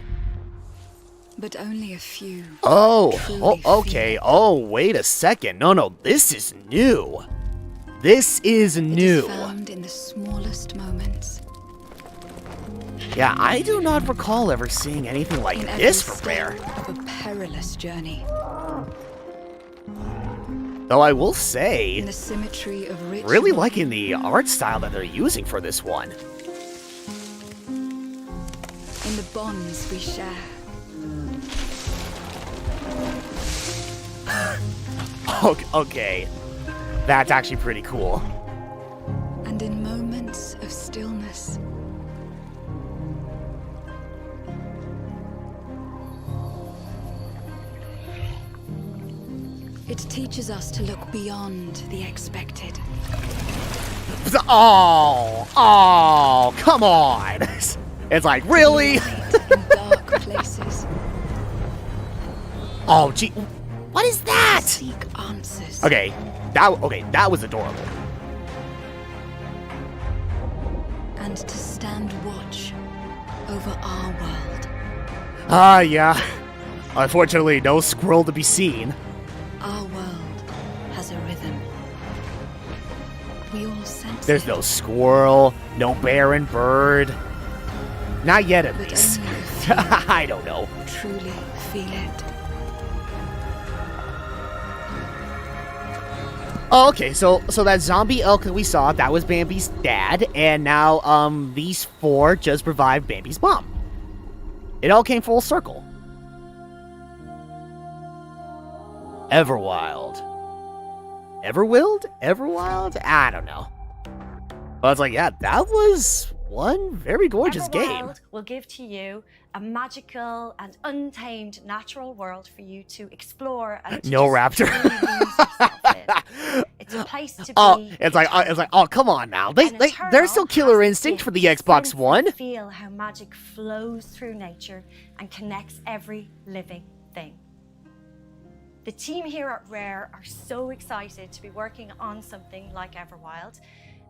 but only a few. Okay. Oh, wait a second. No, this is new. This is It new. is found in the smallest moments. Yeah, I do not recall ever seeing anything like In every this from Rare. step of a perilous journey. Though I will say, In the symmetry of ritual. really liking the art style that they're using for this one. In the bonds we share. Okay. That's actually pretty cool. And in moments of stillness. It teaches us to look beyond the expected. Oh, come on. It's like, really? In dark places. Oh, gee. What is that? Seek answers. Okay, that was adorable. And to stand watch over our world. Yeah. Unfortunately, no squirrel to be seen. Our world has a rhythm. You'll sense There's it. no squirrel, no bear and bird. Not yet, at But least. only if you I don't know. truly feel it. Oh, okay, so that zombie elk that we saw, that was Bambi's dad, and now, these 4 just revived Bambi's mom. It all came full circle. Everwild. Everwild? Everwild? I don't know. But it's like, yeah, that was one very gorgeous game. Everwild will give to you a magical and untamed natural world for you to explore and to No just raptor. really lose yourself in. It's a place to Oh, be. it's like, oh, come on now. There's still Killer Instinct for the Xbox One. Feel how magic flows through nature and connects every living thing. The team here at Rare are so excited to be working on something like Everwild,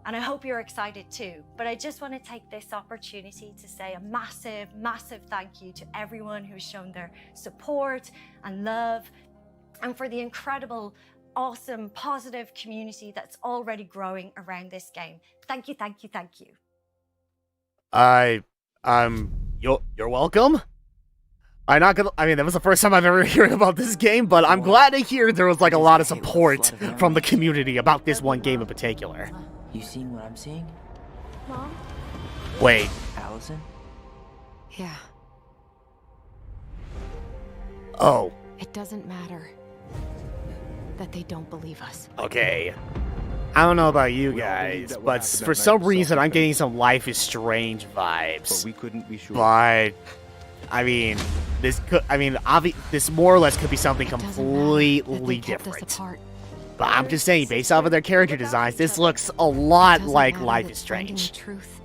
and I hope you're excited too. But I just want to take this opportunity to say a massive, massive thank you to everyone who's shown their support and love, and for the incredible, awesome, positive community that's already growing around this game. Thank you, thank you, thank you. You're welcome. I'm not gonna. I mean, that was the first time I've ever heard about this game, but I'm glad to hear there was like a lot of support from the community about this one game in particular. You seeing what I'm seeing? Mom? Wait. Allison? Yeah, Oh. it doesn't matter that they don't believe us. Okay. I don't know about you guys, but for some reason I'm getting some Life is Strange vibes. But we couldn't be sure. But I mean, this could. I mean, this more or less could be something It doesn't matter that completely they kept us different. apart. But I'm just saying, based off of their character designs, this looks a lot It doesn't like matter Life that is finding Strange. the truth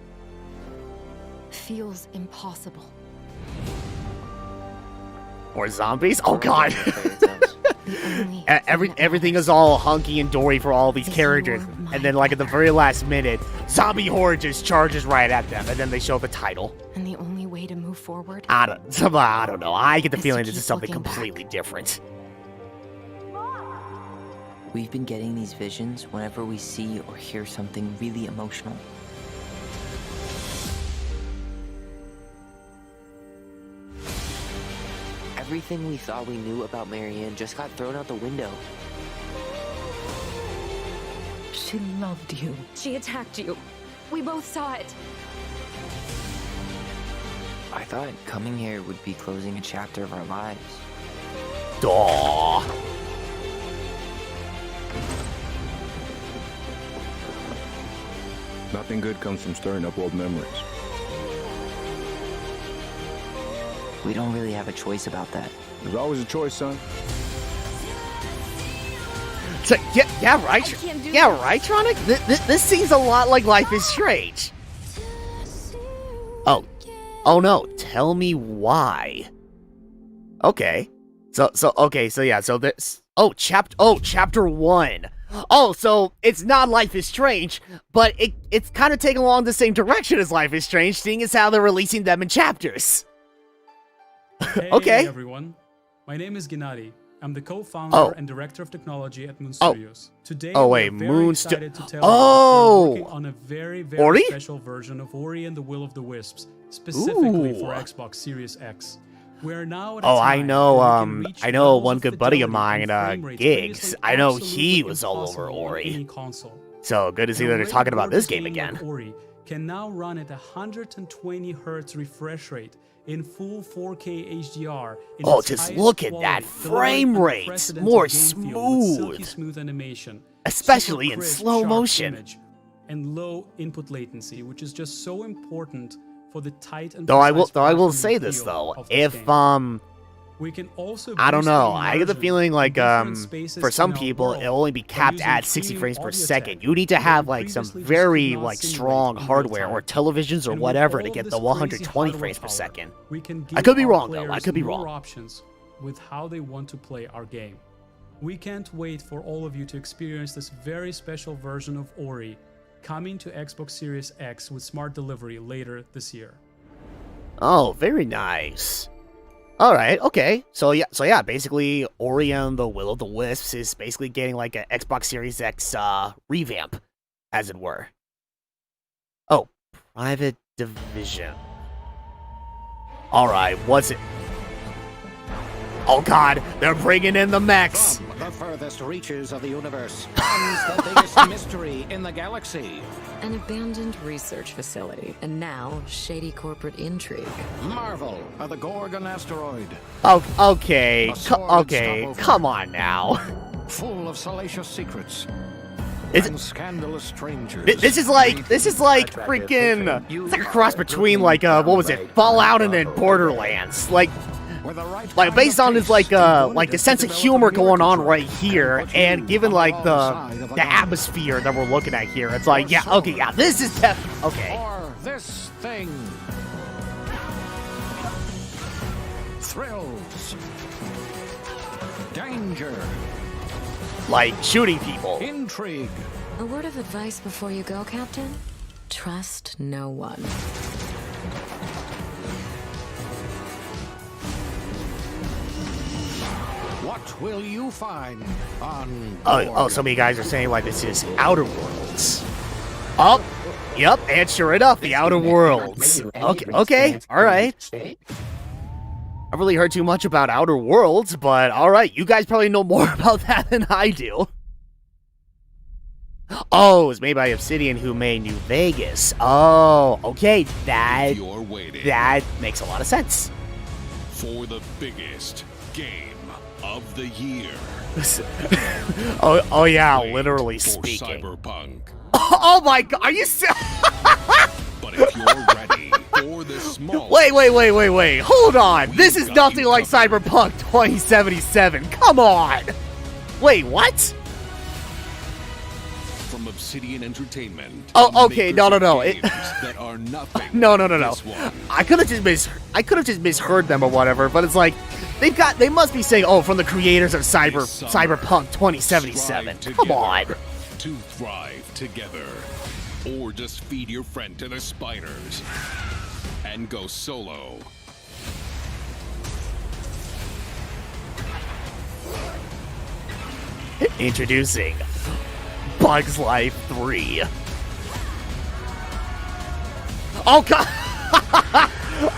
feels impossible. Or zombies? Oh god. The only thing that Everything matters is all hunky and dory for all these is characters, your and then mind, like at the brother. very last minute, zombie horde just charges right at them, and then they show the title. And the only way to move forward I don't know. I get the Is to feeling this keep is something looking back. completely different. We've been getting these visions whenever we see or hear something really emotional. Everything we thought we knew about Marianne just got thrown out the window. She loved you. She attacked you. We both saw it. I thought coming here would be closing a chapter of our lives. Duh. Nothing good comes from stirring up old memories. We don't really have a choice about that. There's always a choice, son. So, yeah, right. Yeah, right, Tronic. This seems a lot like Life is Strange. Oh no! Tell me why. Okay. So this. Chapter 1. Oh, so it's not Life is Strange, but it's kind of taking along the same direction as Life is Strange, seeing as how they're releasing them in chapters. Hey Okay. everyone, my name is Gennady. I'm the co-founder and director of technology at Moon Studios. Today, wait, we're very Moon excited to tell Oh! you that we're working on a very, very Ori? special version of Ori and the Will of the Wisps, specifically Ooh. for Xbox Series X. We're now at a Oh, I time know, where we can reach I know levels one of good buddy of fidelity mine, and frame rates Gigs. previously I know absolutely he was all over impossible on Ori. any console. So good to see An that they're already talking about this gorgeous game like again. Ori can now run at 120 Hz refresh rate in full 4K HDR. In Oh, its just highest look at quality, that delivering frame rate. unprecedented More game feel with silky smooth. smooth animation, Especially super in crisp, slow sharp motion. image, and low input latency, which is just so important for the tight and Though I will precise say platforming this feel though, of this if game. We can also I don't boost the know, I get the immersion feeling in like different spaces for some in our people world it'll only be by capped using at 60 premium frames per audio second. tech You need to that have we like some previously just very could not like simulate strong in real hardware or time. televisions or And with whatever all to of get this the crazy 120 hardware frames per power, second. we can I give could be our wrong though. I players could be more wrong. options with how they want to play our game. We can't wait for all of you to experience this very special version of Ori coming to Xbox Series X with smart delivery later this year. Oh, very nice. All right, okay. So yeah, basically Ori and the Will of the Wisps is basically getting like an Xbox Series X revamp as it were. Oh, private division. Alright, what's it? Oh god, they're bringing in the mechs! From the furthest reaches of the universe comes the biggest mystery in the galaxy. An abandoned research facility, and now shady corporate intrigue. Marvel of the Gorgon asteroid. Oh, okay, come on now. Full of salacious secrets. And scandalous strangers. This is like freaking, it's like a cross between like what was it, Fallout and then Borderlands. Like based on this like a sense of humor going on right here, and given like the atmosphere that we're looking at here, it's like, yeah, okay, yeah, this is okay. Or this thing. Thrills. Danger. Like shooting people. Intrigue. A word of advice before you go, Captain? Trust no one. What will you find on Oh, some of you guys are saying like this is Outer Worlds. Oh, yep, and sure enough, the Outer Worlds. Okay, alright. I really heard too much about Outer Worlds, but alright, you guys probably know more about that than I do. Oh, it's made by Obsidian, who made New Vegas. Oh, okay, that makes a lot of sense. For the biggest game of the year. oh yeah, literally speaking. Cyberpunk. Oh my god, are you But if you're ready for the small... Wait, hold on. This is nothing like Cyberpunk 2077. Come on. Wait, what? From Obsidian Entertainment. Oh, okay, no. That are nothing. No. I could have just misheard them or whatever, but it's like they must be saying, oh, from the creators of Cyberpunk 2077. Come on. To thrive together. Or just feed your friend to the spiders and go solo. Introducing Bugs Life 3. Oh god!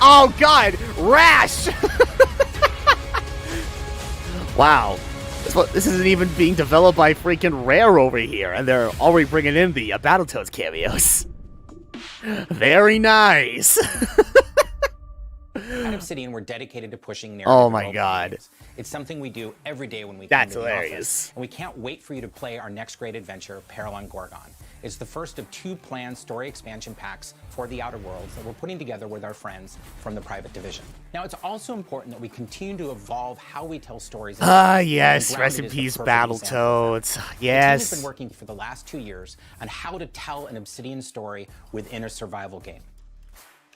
Oh god! Rash! Wow. This isn't even being developed by freaking Rare over here, and they're already bringing in the Battletoads cameos. Very nice. At Obsidian, we're dedicated to pushing narrative. Oh my god. Games. It's something we do every day when we That's come to the hilarious. office, and we can't wait for you to play our next great adventure, Peril on Gorgon. It's the first of 2 planned story expansion packs for the Outer Worlds that we're putting together with our friends from the Private Division. Now, it's also important that we continue to evolve how we tell stories. Yes, rest in peace, Battletoads. Yes. The team has been working for the last 2 years on how to tell an Obsidian story within a survival game.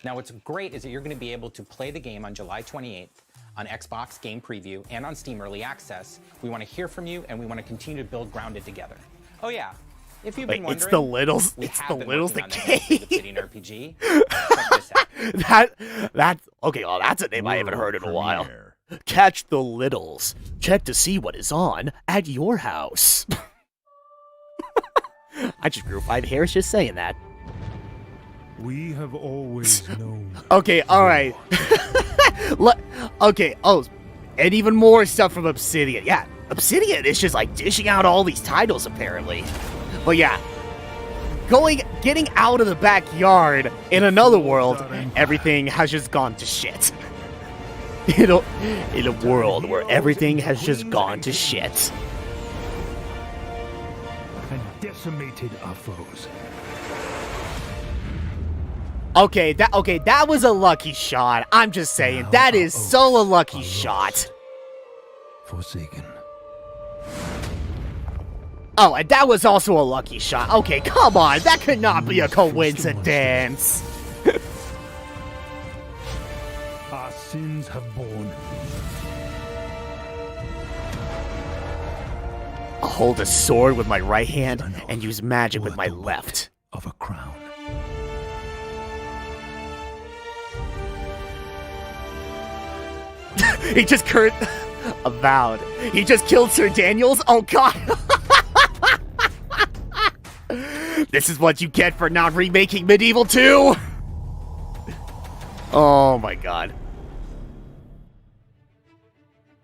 Now, what's great is that you're going to be able to play the game on July 28th on Xbox Game Preview and on Steam Early Access. We want to hear from you, and we want to continue to build Grounded together. Oh yeah, if you've been wondering, it's the littles. It's the littles. The game. Obsidian RPG. Check this out. That's okay. Well, that's a name I haven't heard in a while. Catch the littles. Check to see what is on at your house. I just grew 5 hairs just saying that. We have always known. Okay, alright. Okay, oh, and even more stuff from Obsidian. Yeah, Obsidian is just like dishing out all these titles apparently. But yeah, getting out of the backyard in another world, everything has just gone to shit. In a world where everything has just gone to shit. And decimated our foes. Okay, that was a lucky shot. I'm just saying, that is so a lucky shot. Forsaken. Oh, and that was also a lucky shot. Okay, come on, that could not be a coincidence. Our sins have borne. I'll hold a sword with my right hand and use magic with my left. Of a crown. He just avowed. He just killed Sir Daniels? Oh god. This is what you get for not remaking Medieval 2! Oh my god.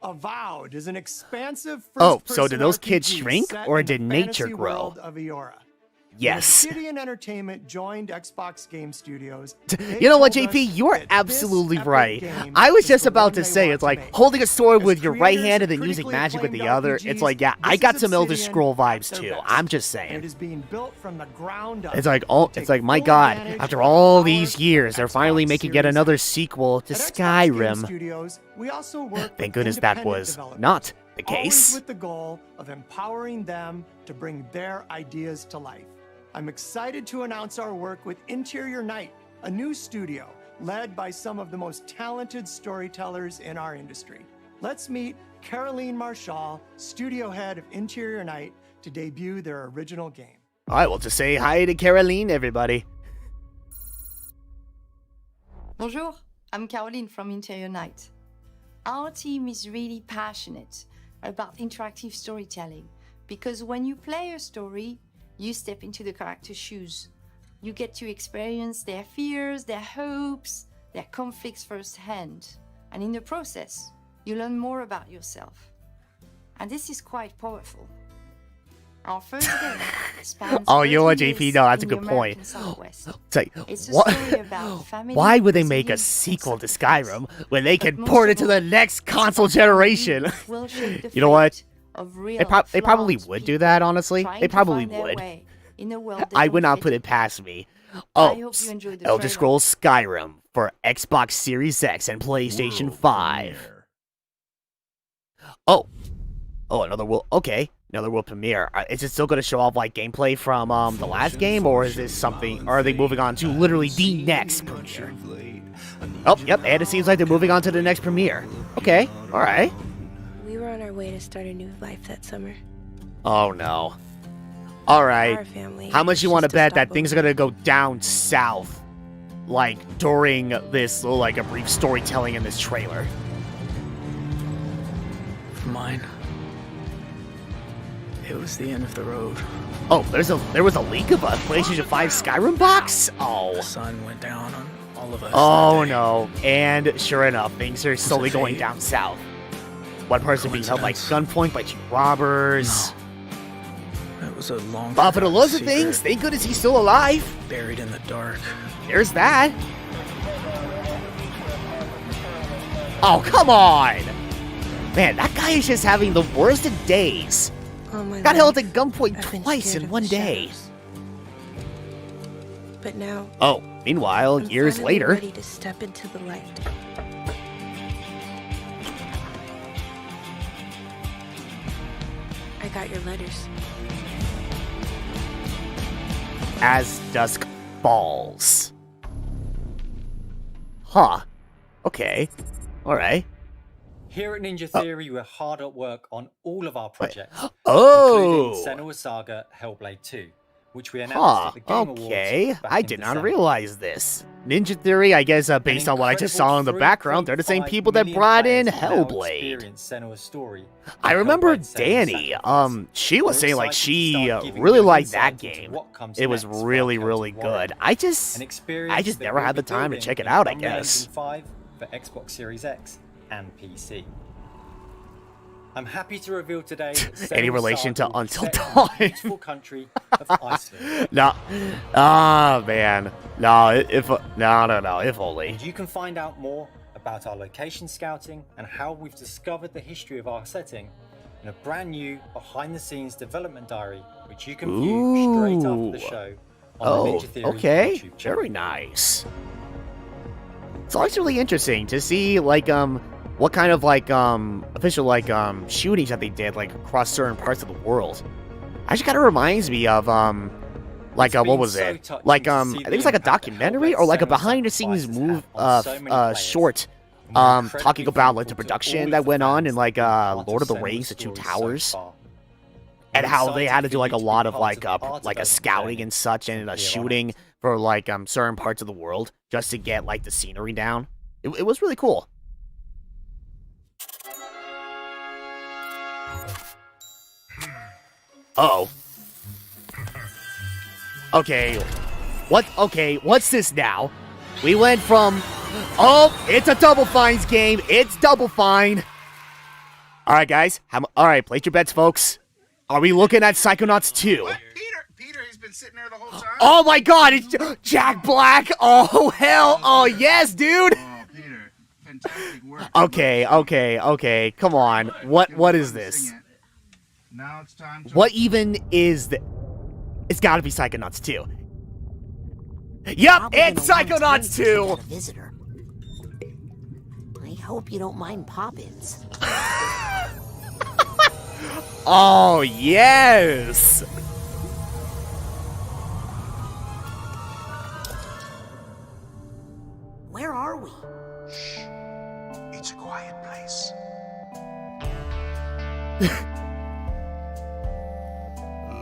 Avowed is an expansive Oh, first-person so did those kids RPG shrink, set or in the did nature fantasy grow? world of Eora. Yes. When Obsidian Entertainment joined Xbox Game Studios. You know what, JP? You are absolutely right. I was just about to say, it's like holding a sword with your right hand and then using magic with the other. It's like, yeah, I got some Elder Scroll vibes too. I'm just saying. It is being built from the ground up. It's like, oh, it's like, my god, after all these years, they're finally making yet another sequel to Skyrim. Studios, we also work Thank with goodness that independent was developers, not the always case. with the goal of empowering them to bring their ideas to life. I'm excited to announce our work with Interior Night, a new studio led by some of the most talented storytellers in our industry. Let's meet Caroline Marshall, studio head of Interior Night, to debut their original game. Alright, well, to say hi to Caroline, everybody. Bonjour, I'm Caroline from Interior Night. Our team is really passionate about interactive storytelling because when you play a story, you step into the character's shoes. You get to experience their fears, their hopes, their conflicts firsthand. And in the process, you learn more about yourself. And this is quite powerful. Our first game spans Oh, you know what, 30 JP? years No, that's a in the good point. American Southwest. It's like, It's a what? story about family, Why would they make a resilience, sequel to Skyrim when they can most port of it to all, the next console generation? will shape the You know what? of real They probably flawed would do that, honestly. trying They to probably find their would. way in a world they I don't would not fit put in. it past me. I Oh, hope you enjoyed the Elder trailer. Scrolls Skyrim for Xbox Series X and PlayStation 5. Oh, another world. Okay, another world premiere. Is it still going to show off like gameplay from the last game, or is this something? Or are they moving on to literally the next premiere? Oh, yep, and it seems like they're moving on to the next premiere. Okay, all right. We were on our way to start a new life that summer. Oh no. All right. Our family How much you want to used to bet stop that things are gonna go down south, like during this little, like a brief storytelling in this trailer? For mine, it was the end of the road. Oh, there was a leak of a PlayStation 5 Skyrim box? Oh. The sun went down on all of us. Oh no. And sure enough, things are slowly going down south. One person being held like gunpoint by two robbers. That was a long. But for the looks of things, thank goodness he's still alive. Buried in the dark. There's that. Oh, come on! Man, that guy is just having the worst of days. All my Got held life, at gunpoint I've been twice scared in of one the day. shadows. But now, Oh, meanwhile, I'm years finally later. ready to step into the light. I got your letters. As dusk falls. Huh. Okay. Alright. Here at Ninja Theory, we're hard at work on all of our projects, Oh! including Senua Saga Hellblade 2, which we announced at the Game Okay. Awards back I in did not December. realize this. Ninja Theory, I guess, based on what I just saw in the background, they're the same people that brought in Hellblade. I remember Danny. She was saying like she really liked that game. It was really, really good. I just never had the time to check it out, I guess. 5 for Xbox Series X and PC. I'm happy to reveal today that Any Senua relation to Saga will be Until set in Dawn? the beautiful country of Iceland. No. Ah, man. No, if only. And you can find out more about our location scouting and how we've discovered the history of our setting in a brand new behind-the-scenes development diary, which you can view straight after the show on the Ninja Theory okay. YouTube channel. Very nice. It's always really interesting to see, like, what kind of, like, official, like, shootings that they did, like, across certain parts of the world. Actually kind of reminds me of, like, what was it? Like, I think it's like a documentary or like a behind-the-scenes short, talking about, like, the production that went on in, like, Lord of the Rings, The Two Towers. And how they had to do, like, a lot of, like a scouting and such and a shooting for, like, certain parts of the world just to get, like, the scenery down. It was really cool. Uh-oh. Okay. Okay, what's this now? We went from... Oh, it's a Double Fines game. It's Double Fine. All right, guys. All right, place your bets, folks. Are we looking at Psychonauts 2? Peter, he's been sitting there the whole time. Oh my god, it's Jack Black. Oh, hell. Oh, yes, dude. Oh, Peter, fantastic work. Okay. Come on. What is this? Now it's time to... What even is the... It's gotta be Psychonauts 2. Yep, it's Psychonauts 2! Visitor. I hope you don't mind pop-ins. Oh, yes! Where are we? Shh. It's a quiet place.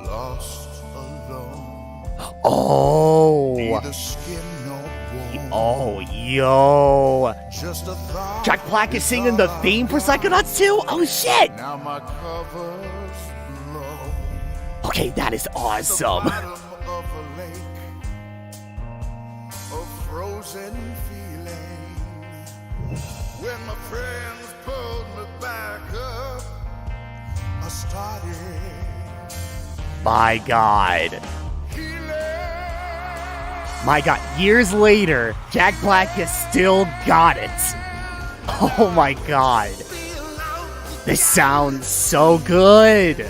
Lost alone. Oh. Neither skin nor bone. Oh, yo. Just a thought. Jack Black is singing the theme for Psychonauts 2? Oh, shit. Now my cover's blown. Okay, that is awesome. The bottom of a lake, a frozen feeling. When my friends pulled me back up, I started. My God. My God, years later, Jack Black has still got it. Oh my God. This sounds so good.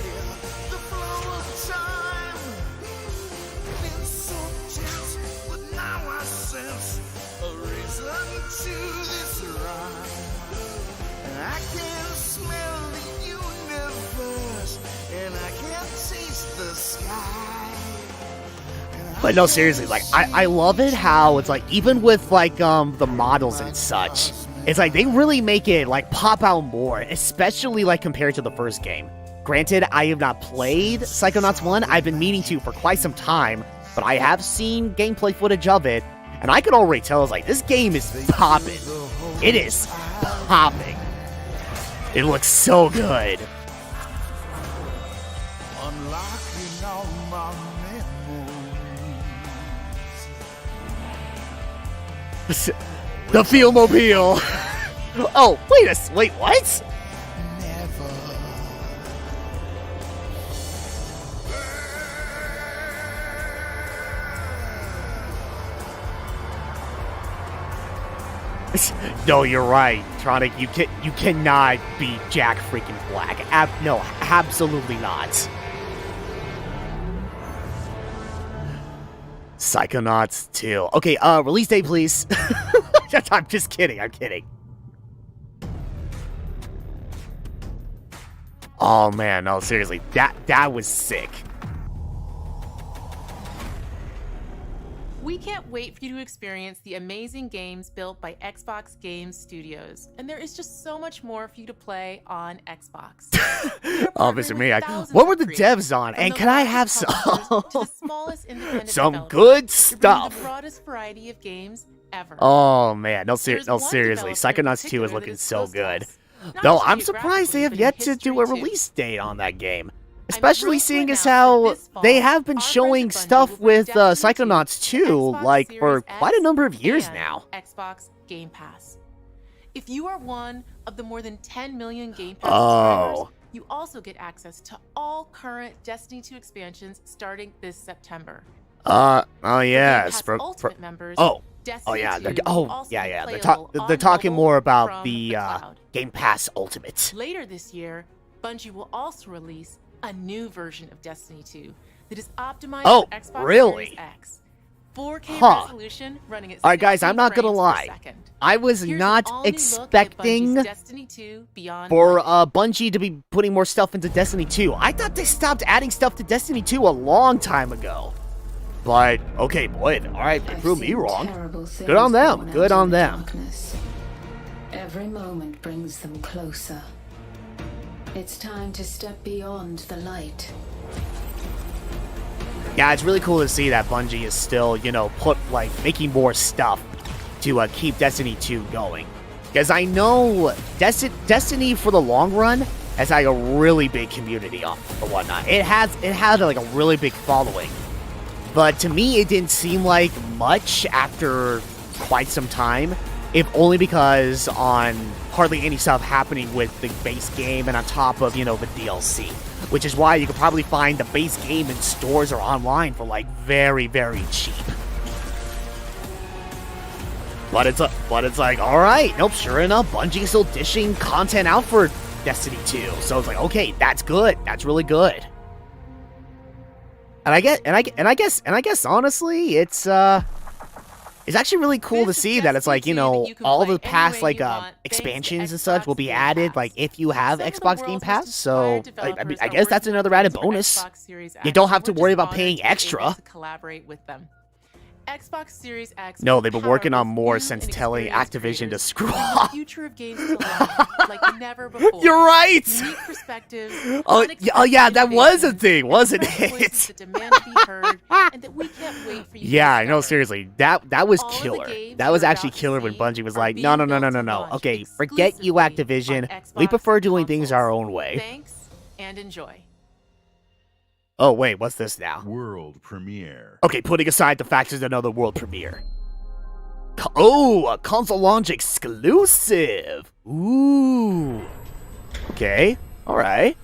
But no, seriously, like, I love it how it's like, even with like the models and such, it's like they really make it like pop out more, especially like compared to the first game. Granted, I have not played Psychonauts 1, I've been meaning to for quite some time, but I have seen gameplay footage of it, and I could already tell, it's like, this game is popping. It is popping. It looks so good. Unlocking all my The Feel-mobile. Oh, wait, what? No, you're right, Tronic. You cannot be Jack freaking Black. No, absolutely not. Psychonauts 2. Okay, release date, please. I'm just kidding. I'm kidding. Oh man, no, seriously, that was sick. We can't wait for you to experience the amazing games built by Xbox Game Studios. And there is just so much more for you to play on Xbox. Oh, Mr. Miak, what were the devs on? And can I have some good stuff? The broadest variety of games ever. Oh man, no, seriously, Psychonauts 2 is looking so good. Though I'm surprised they have yet to do a release date on that game. Especially seeing as how they have been showing stuff with Psychonauts 2 like for quite a number of years now. Xbox Game Pass. If you are one of the more than 10 million Game Pass subscribers, you also get access to all current Destiny 2 expansions starting this September. Oh yes, Ultimate members. Yeah, they're talking more about the Game Pass Ultimate. Later this year, Bungie will also release a new version of Destiny 2 that is optimized for Xbox Series X. 4K resolution running at 60 guys, I'm not gonna lie. I was not expecting for Bungie to be putting more stuff into Destiny 2. I thought they stopped adding stuff to Destiny 2 a long time ago. But, okay, boy, alright, they proved me wrong. Good on them, good on them. Every moment brings them closer. It's time to step beyond the light. Yeah, it's really cool to see that Bungie is still, making more stuff to keep Destiny 2 going. Because I know Destiny for the long run has like a really big community or whatnot. It had like a really big following. but to me it didn't seem like much after quite some time, if only because on hardly any stuff happening with the base game and on top of, you know, the DLC, which is why you could probably find the base game in stores or online for like very, very cheap. But it's like, all right, nope, sure enough, Bungie's still dishing content out for Destiny 2. So it's like, okay, that's good. That's really good. And I guess honestly, it's actually really cool to see that it's like, you know, all the past like expansions and such will be added like if you have Xbox Game Pass. So I guess that's another added bonus. You don't have to worry about paying extra. Collaborate with them. Xbox Series X. No, they've been working on more since telling Activision to screw off. Future of games to life like never before. You're right. Unique perspective. Oh yeah, that was a thing, wasn't it? That demand to be heard, and that we can't wait for you. Yeah, I know. Seriously, that was killer. That was actually killer when Bungie was like, no. Okay, forget you, Activision. We prefer doing things our own way. Thanks and enjoy. Oh, wait, what's this now? World premiere. Okay, putting aside the fact there's another world premiere. Oh, a console launch exclusive. Ooh. Okay, alright.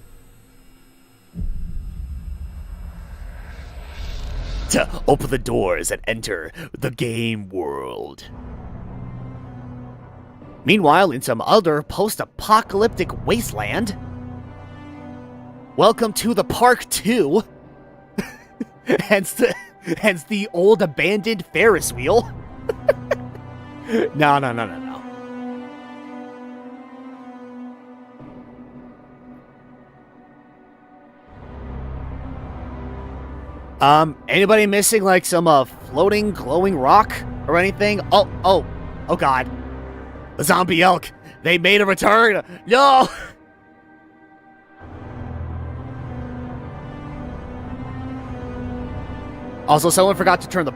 To open the doors and enter the game world. Meanwhile, in some other post-apocalyptic wasteland, welcome to the Park 2. hence the old abandoned Ferris wheel. No. Anybody missing like some floating glowing rock or anything? Oh god. The zombie elk. They made a return. No. Also, someone forgot to turn the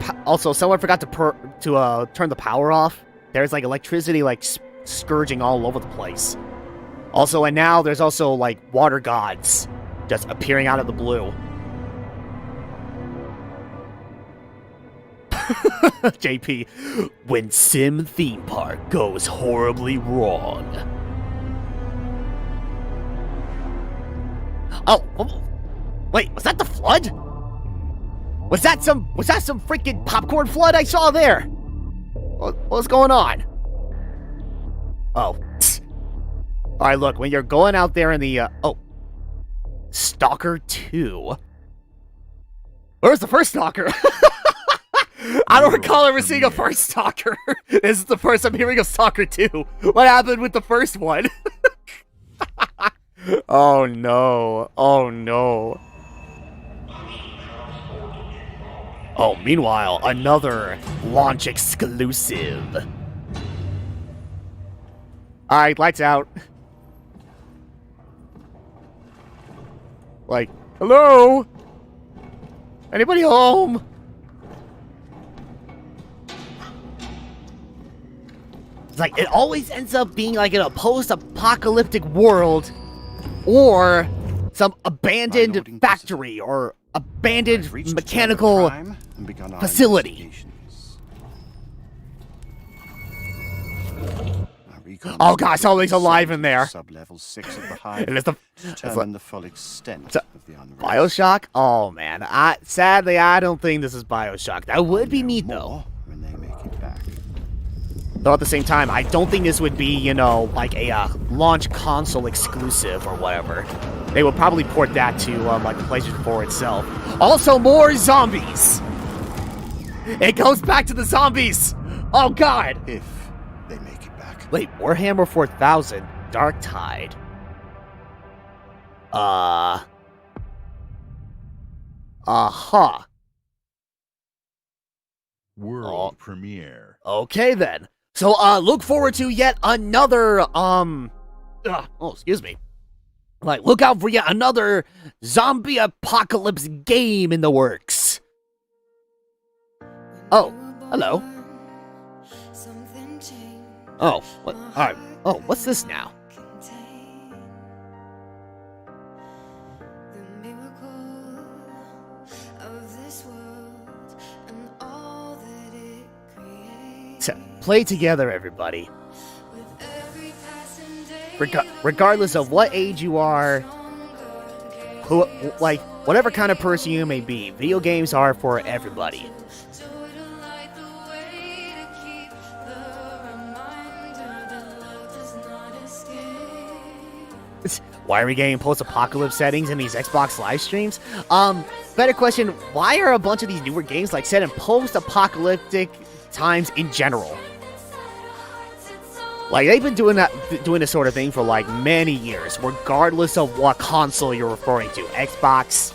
turn the power off. There's like electricity like scourging all over the place. Also, and now there's also like water gods just appearing out of the blue. JP, when Sim Theme Park goes horribly wrong. Oh, wait, was that the flood? Was that some freaking popcorn flood I saw there? What's going on? Oh. Alright, look, when you're going out there in the, Stalker 2. Where's the first Stalker? I don't recall ever seeing a first Stalker. This is the first I'm hearing of Stalker 2. What happened with the first one? Oh no. Oh no. Oh, meanwhile, another launch exclusive. Alright, lights out. Like, hello? Anybody home? It's like, it always ends up being like in a post-apocalyptic world or some abandoned factory or abandoned mechanical facility. Oh gosh, something's alive in there. Sub-level 6 of the hive. And it's determine the full extent of the unrest. BioShock? Oh man, sadly I don't think this is BioShock. That would be neat though. When they make it back. Though at the same time, I don't think this would be, you know, like a launch console exclusive or whatever. They would probably port that to like the PlayStation 4 itself. Also, more zombies. It goes back to the zombies. Oh god. If they make it back. Wait, Warhammer 4000, Dark Tide. World premiere. Okay then. So look forward to yet another excuse me. Like, look out for yet another zombie apocalypse game in the works. Oh, hello. Oh, what? All right. Oh, what's this now? Play together, everybody. Regardless of what age you are, whatever kind of person you may be, video games are for everybody. Why are we getting post-apocalypse settings in these Xbox live streams? Better question, why are a bunch of these newer games set in post-apocalyptic times in general? They've been doing this sort of thing for many years, regardless of what console you're referring to. Xbox,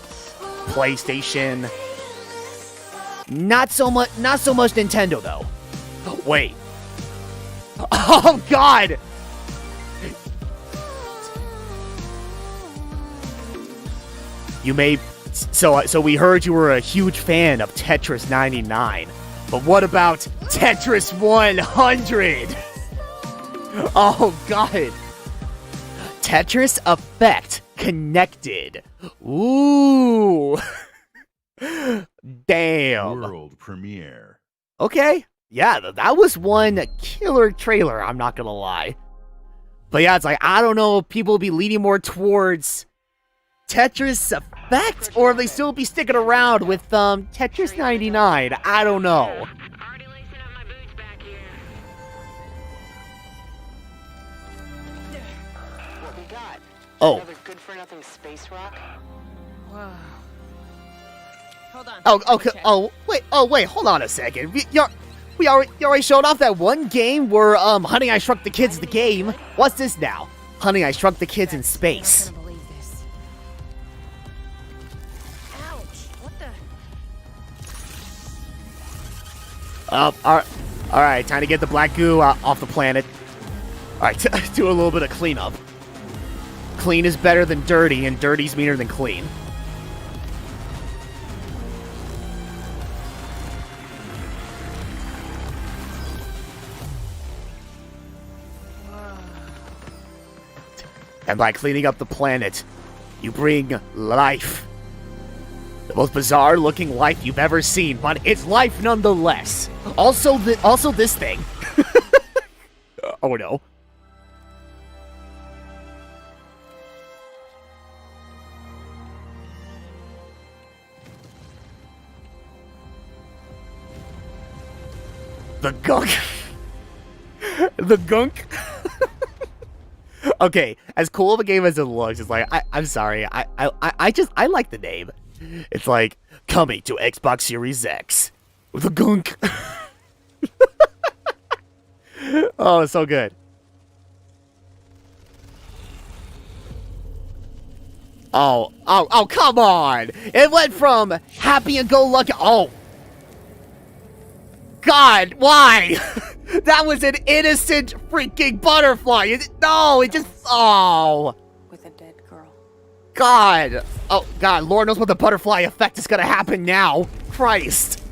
PlayStation. Not so much Nintendo though. Wait. Oh God! You may... So we heard you were a huge fan of Tetris 99. But what about Tetris 100? Oh, God. Tetris Effect Connected. Ooh. Damn. World premiere. Okay. Yeah, that was one killer trailer, I'm not gonna lie. But yeah, it's I don't know if people will be leaning more towards Tetris Effect, or if they still be sticking around with Tetris 99. I don't know. What we got? Oh. Another good-for-nothing space rock? Wow. Hold on. Oh, wait, hold on a second. You already showed off that one game where Honey, I Shrunk the Kids the game. What's this now? Honey, I Shrunk the Kids in space. Alright, time to get the black goo off the planet. Alright, do a little bit of cleanup. Clean is better than dirty, and dirty's meaner than clean. And by cleaning up the planet, you bring life. The most bizarre-looking life you've ever seen, but it's life nonetheless. Also this thing. Oh no. The gunk. The gunk. Okay, as cool of a game as it looks, it's I'm sorry, I like the name. It's coming to Xbox Series X with a gunk. Oh, it's so good. Oh, come on! It went from happy-and-go-lucky. Oh, God, why? That was an innocent freaking butterfly. No, it just... Oh. With a dead girl. God. Oh, God, Lord knows what the butterfly effect is gonna happen now. Christ.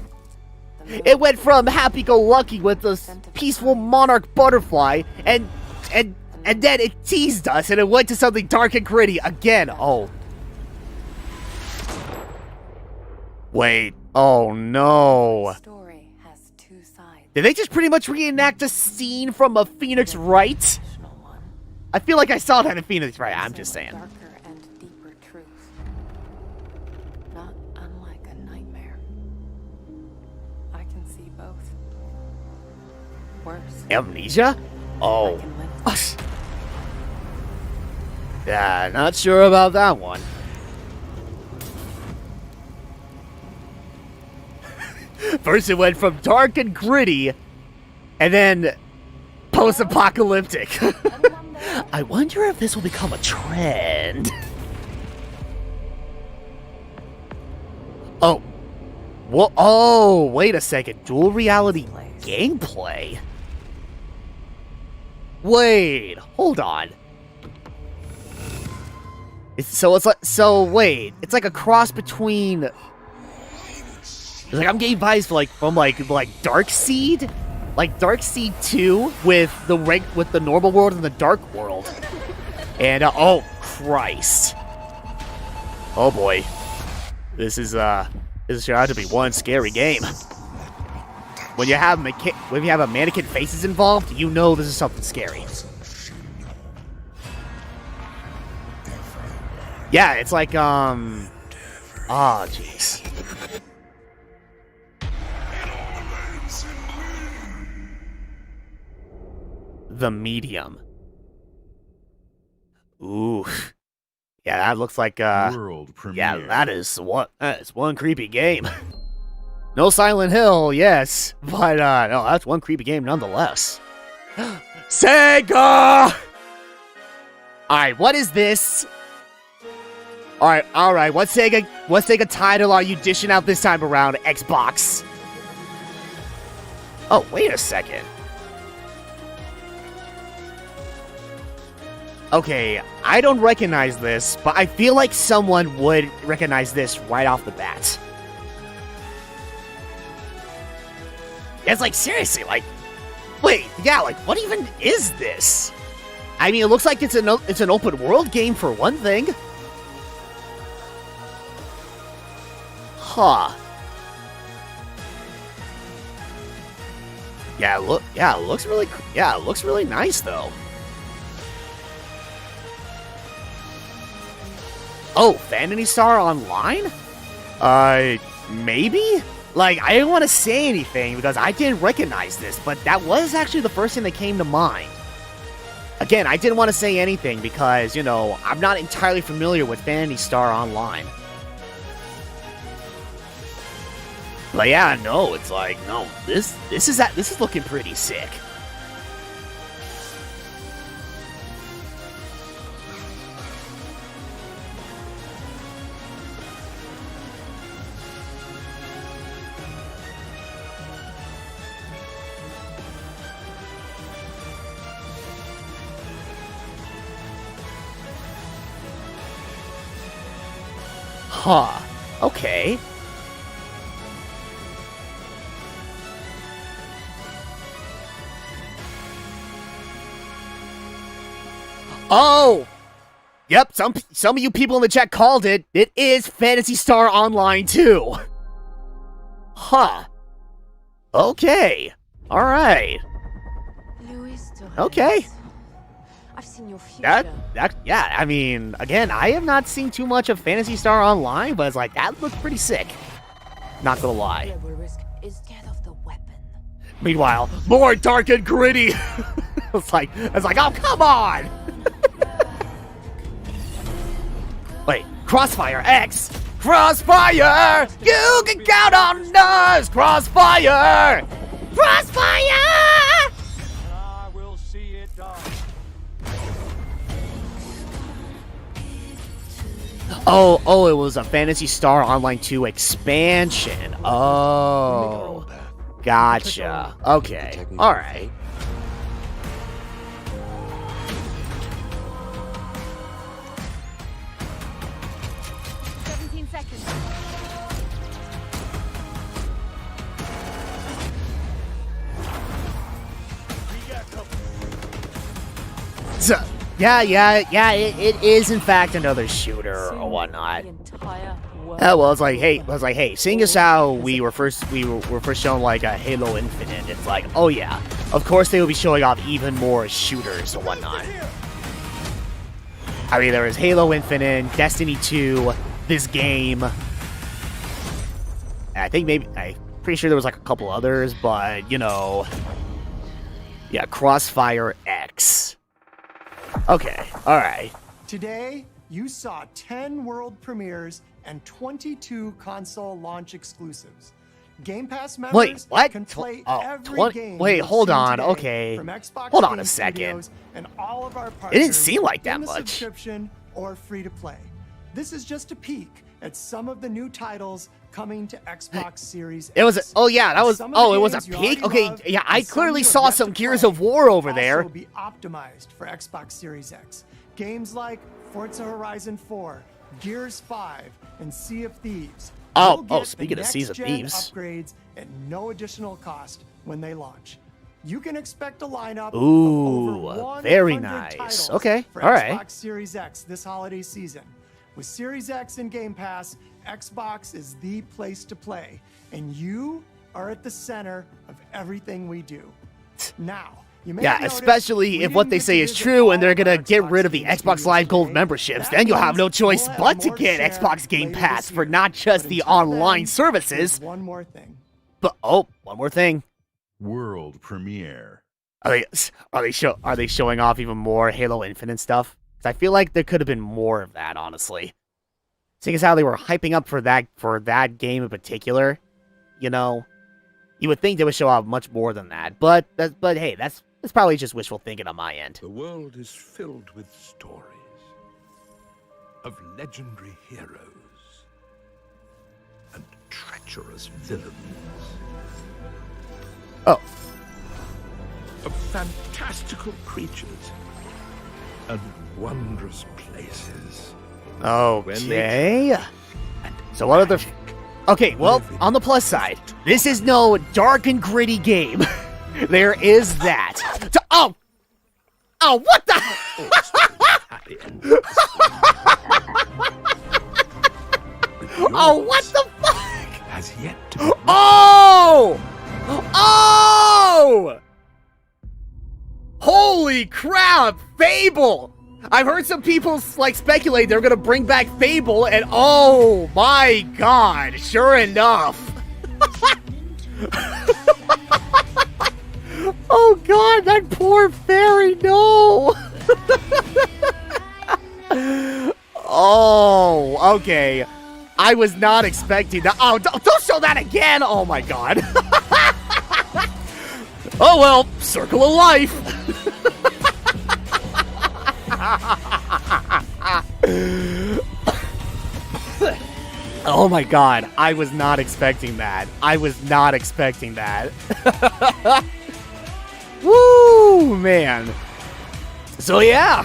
It went from happy-go-lucky with this peaceful monarch butterfly, and then it teased us, and it went to something dark and gritty again. Oh. Wait. Oh, no. Did they just pretty much reenact a scene from a Phoenix Wright? I feel like I saw that in Phoenix Wright. I'm just saying. Darker and deeper truth. Not unlike a nightmare. I can see both. Worse. Amnesia? Oh. Yeah, not sure about that one. First it went from dark and gritty, and then post-apocalyptic. I wonder if this will become a trend. Oh. What? Oh, wait a second. Dual reality gameplay? Wait, hold on. Wait, it's like a cross between... I'm getting vibes from Darkseid, like Darkseid 2 with the normal world and the dark world, and oh Christ, oh boy, this is sure out to be one scary game. when you have a mannequin faces involved, you know this is something scary. Yeah, it's like jeez. The Medium. Ooh. Yeah, that looks like World premiere. Yeah, that is one creepy game. No Silent Hill, yes, but no, that's one creepy game nonetheless. Sega! Alright, what is this? Alright, what Sega title are you dishing out this time around, Xbox? Oh, wait a second. Okay, I don't recognize this, but I feel like someone would recognize this right off the bat. It's like, seriously, like, wait, yeah, like, what even is this? I mean, it looks like it's an open world game for one thing. Huh. Yeah, it looks really nice though. Oh, Phantasy Star Online? Maybe? Like, I didn't want to say anything because I didn't recognize this, but that was actually the first thing that came to mind. Again, I didn't want to say anything because, you know, I'm not entirely familiar with Phantasy Star Online. But yeah, no, it's like, no, this is looking pretty sick. Huh. Okay. Oh! Yep, some of you people in the chat called it. It is Phantasy Star Online 2. Huh. Okay. Alright. Okay. I've seen your future. Yeah, I mean, again, I have not seen too much of Phantasy Star Online, but it's like, that looked pretty sick. Not gonna lie. Meanwhile, more dark and gritty. It's like, oh, come on! Wait, Crossfire X! Crossfire! You can count on us! Crossfire! Crossfire! I will see it done. Oh, it was a Phantasy Star Online 2 expansion. Oh. Gotcha. Okay. Alright. So, yeah, it is in fact another shooter or whatnot. Well, it's like, hey, seeing as how we were first shown like a Halo Infinite, it's like, oh yeah, of course they will be showing off even more shooters or whatnot. I mean, there was Halo Infinite, Destiny 2, this game. And I think I'm pretty sure there was like a couple others, but you know, yeah, Crossfire X. Okay, alright. Today, you saw 10 world premieres and 22 console launch exclusives. Game Pass members can play every game. Wait, hold on. today Okay. from Xbox Hold on Game a second. Studios and all of our It partners didn't seem like that in the much. subscription or free to play. This is just a peek at some of the new titles coming to Xbox Series X. It was. Oh yeah, that was. Some of the Oh, it was a games you peak. already Okay, love yeah, I and some clearly you have saw yet some to Gears play of War over there. Also be optimized for Xbox Series X. Games like Forza Horizon 4, Gears 5, and Sea of Thieves. Oh, You'll get speaking the of Seas of next-gen Thieves. upgrades at no additional cost when they launch. You can expect a lineup Ooh, of over 100 very nice. titles Okay, for all right. Xbox Series X this holiday season. With Series X and Game Pass, Xbox is the place to play, and you are at the center of everything we do. Now, you may Yeah, have noticed especially we if what didn't they get say to is visit true and all they're of our gonna get Xbox rid of the Game Xbox Studios Live Gold today. memberships. That Then you'll have no means choice we'll have but to more get share Xbox Game later Pass this for year. not just But the until online then, services. there's one more thing. But one more thing. World premiere. Are they showing off even more Halo Infinite stuff? 'Cause I feel like there could have been more of that, honestly. Seeing as how they were hyping up for that game in particular, you know, you would think they would show off much more than that. But hey, that's probably just wishful thinking on my end. The world is filled with stories of legendary heroes and treacherous villains. Oh. Of fantastical creatures and wondrous places. Okay. So what other... Okay, well, on the plus side, this is no dark and gritty game. There is that. Oh! Oh, what the... Oh, what the fuck? Has yet to... Oh! Oh! Holy crap! Fable! I've heard some people like speculate they're gonna bring back Fable, and oh my god! Sure enough. Oh god, that poor fairy! No. Oh, okay. I was not expecting that. Oh, don't show that again! Oh my god. Oh well, circle of life. Oh my god, I was not expecting that. I was not expecting that. Woo, man. So yeah,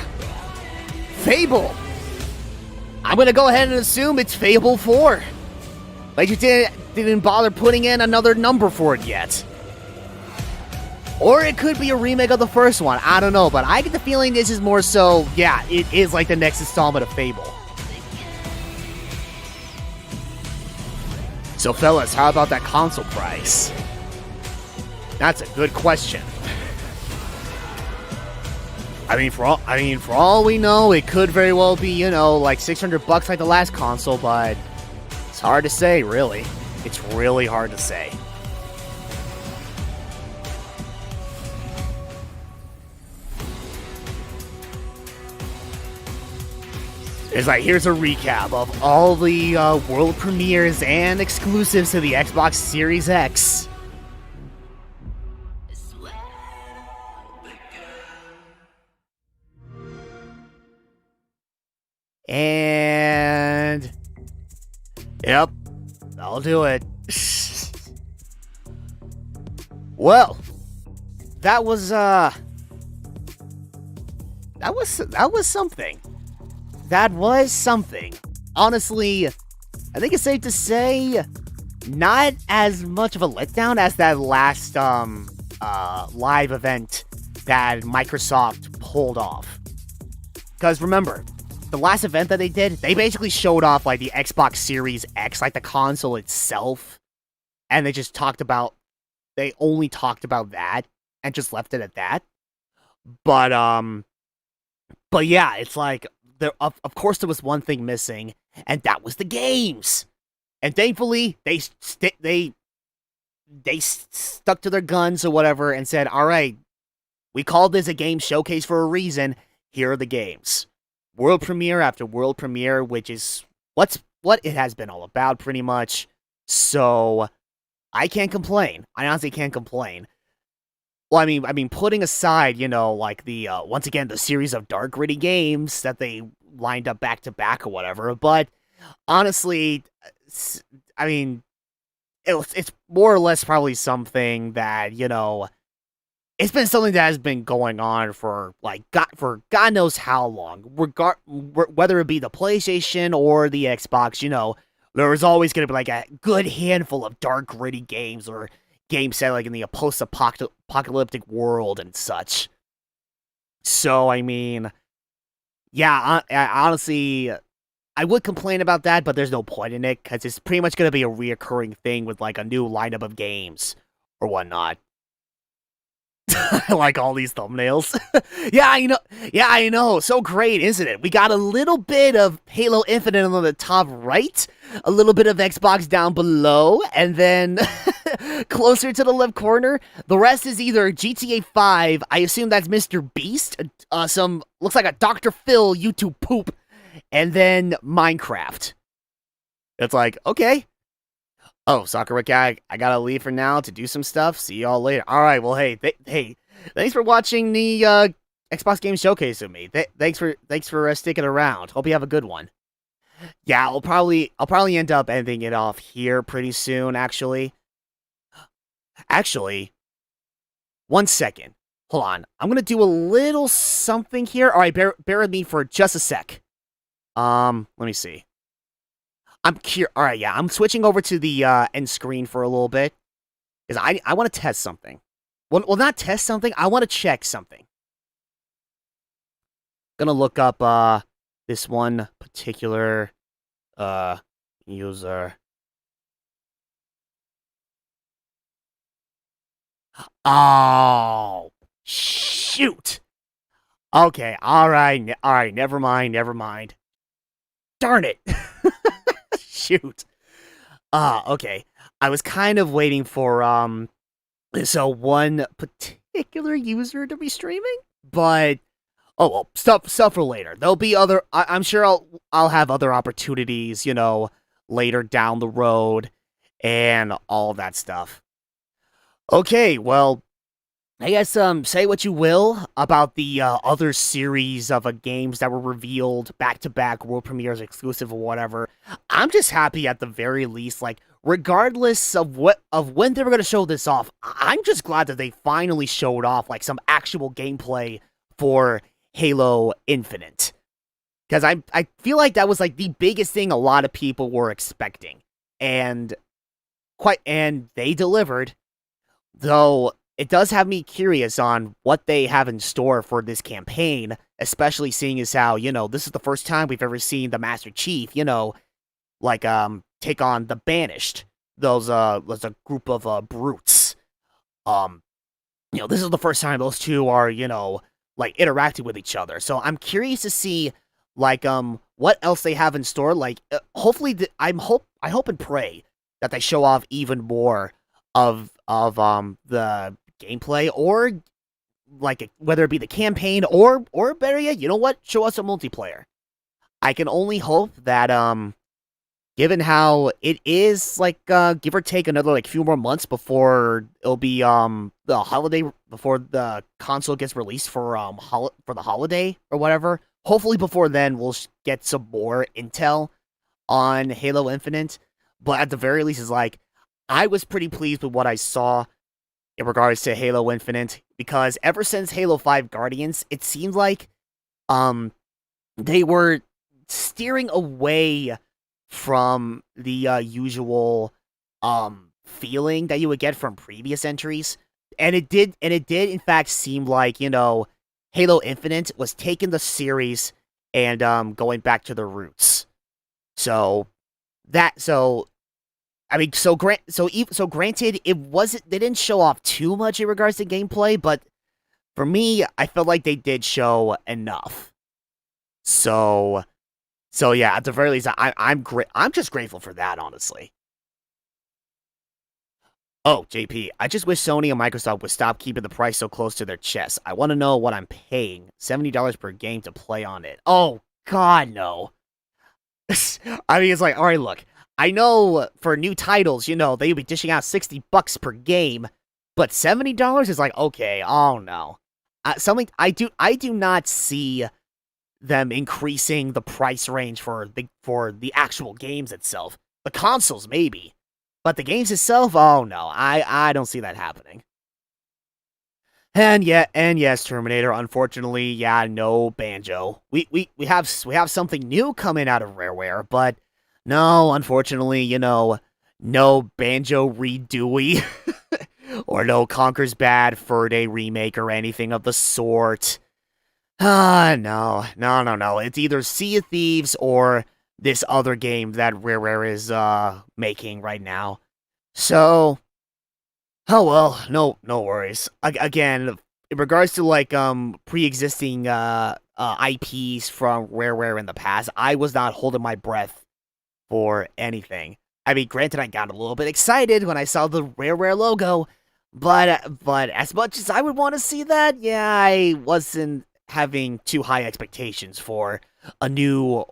Fable. I'm gonna go ahead and assume it's Fable 4. Like you didn't bother putting in another number for it yet. Or it could be a remake of the first one. I don't know, but I get the feeling this is more so, yeah, it is like the next installment of Fable. So fellas, how about that console price? That's a good question. I mean, for all we know, it could very well be, you know, like $600 like the last console, but it's hard to say, really. It's really hard to say. It's like, here's a recap of all the world premieres and exclusives to the Xbox Series X. And... Yep, I'll do it. Well, that was something. That was something. Honestly, I think it's safe to say not as much of a letdown as that last live event that Microsoft pulled off. Because remember, the last event that they did, they basically showed off like the Xbox Series X, like the console itself, and they only talked about that and just left it at that. But yeah, it's like of course there was one thing missing, and that was the games. And thankfully, they stuck to their guns or whatever and said, "All right, we called this a game showcase for a reason. Here are the games." World premiere after world premiere, which is what it has been all about, pretty much. So I can't complain. I honestly can't complain. Well, I mean, putting aside, you know, like the once again the series of dark gritty games that they lined up back to back or whatever, but honestly, I mean, it's more or less probably something that, you know, it's been something that has been going on for God knows how long. Whether it be the PlayStation or the Xbox, you know, there is always going to be like a good handful of dark gritty games or games set like in the post-apocalyptic world and such. So I mean, yeah, I honestly, I would complain about that, but there's no point in it, because it's pretty much going to be a reoccurring thing with, like, a new lineup of games or whatnot. I like all these thumbnails. Yeah, I know. So great, isn't it? We got a little bit of Halo Infinite on the top right, a little bit of Xbox down below, and then closer to the left corner, the rest is either GTA 5, I assume that's Mr. Beast, looks like a Dr. Phil YouTube poop, and then Minecraft. It's like, okay. Oh, Soccer Rick, I gotta leave for now to do some stuff. See y'all later. All right, well, hey, thanks for watching the Xbox Game Showcase with me. Thanks for sticking around. Hope you have a good one. Yeah, I'll probably end up ending it off here pretty soon. Actually, one second. Hold on. I'm gonna do a little something here. All right, bear with me for just a sec. Let me see. Alright, yeah, I'm switching over to the end screen for a little bit. Because I want to test something. Well, not test something, I want to check something. Gonna look up this one particular user. Oh, shoot. Okay, alright, never mind. Darn it. Shoot. Okay. I was kind of waiting for, one particular user to be streaming, but, oh, well, stuff for later. There'll be I'm sure I'll have other opportunities, later down the road, and all that stuff. Okay, well, I guess, say what you will about the, other series of games that were revealed back-to-back, world premieres, exclusive, or whatever. I'm just happy at the very least, like, regardless of when they were gonna show this off, I'm just glad that they finally showed off, like, some actual gameplay for Halo Infinite. Because I feel like that was, like, the biggest thing a lot of people were expecting. And they delivered, though. It does have me curious on what they have in store for this campaign, especially seeing as how, this is the first time we've ever seen the Master Chief, take on the Banished. Those a group of brutes. This is the first time those two are, interacting with each other. So I'm curious to see, what else they have in store. Hopefully, I hope and pray that they show off even more of the gameplay, or whether it be the campaign, or better yet, you know what? Show us a multiplayer. I can only hope that given how it is give or take another few more months before it'll be the holiday, before the console gets released for the holiday or whatever. Hopefully before then we'll get some more intel on Halo Infinite. But at the very least, it's I was pretty pleased with what I saw in regards to Halo Infinite, because ever since Halo 5 Guardians, it seemed like they were steering away from the usual feeling that you would get from previous entries. And it did in fact seem like, Halo Infinite was taking the series and going back to the roots. Granted, they didn't show off too much in regards to gameplay, but for me, I felt like they did show enough. So yeah, at the very least, I'm just grateful for that, honestly. Oh, JP, I just wish Sony and Microsoft would stop keeping the price so close to their chest. I want to know what I'm paying. $70 per game to play on it. Oh, God, no. I mean, it's alright, look. I know for new titles, they'd be dishing out $60 per game, but $70 is okay, oh no. I do not see them increasing the price range for the actual games itself. The consoles, maybe. But the games itself, oh no, I don't see that happening. And yes, Terminator, unfortunately, yeah, no Banjo. We have something new coming out of Rareware, but no, unfortunately, no Banjo Redewey, or no Conker's Bad Fur Day remake or anything of the sort. No. It's either Sea of Thieves or this other game that Rare is making right now. So, oh well, no worries. Again, in regards to like pre-existing IPs from Rare in the past, I was not holding my breath for anything. I mean, granted, I got a little bit excited when I saw the Rare logo, but as much as I would want to see that, yeah, I wasn't having too high expectations for a new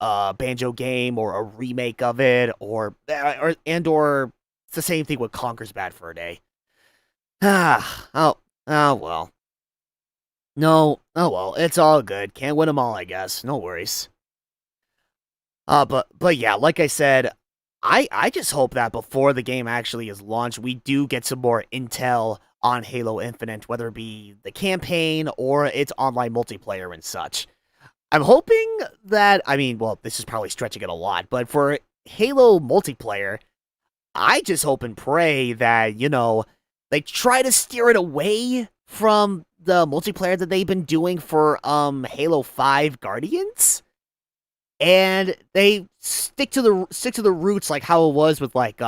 Banjo game or a remake of it, or it's the same thing with Conker's Bad Fur Day. Oh well. No, oh well, it's all good. Can't win them all, I guess. No worries. But yeah, like I said, I just hope that before the game actually is launched, we do get some more intel on Halo Infinite, whether it be the campaign or its online multiplayer and such. I'm hoping that, I mean, well, this is probably stretching it a lot, but for Halo multiplayer, I just hope and pray that, you know, they try to steer it away from the multiplayer that they've been doing for Halo 5 Guardians, and they stick to the roots, like how it was with like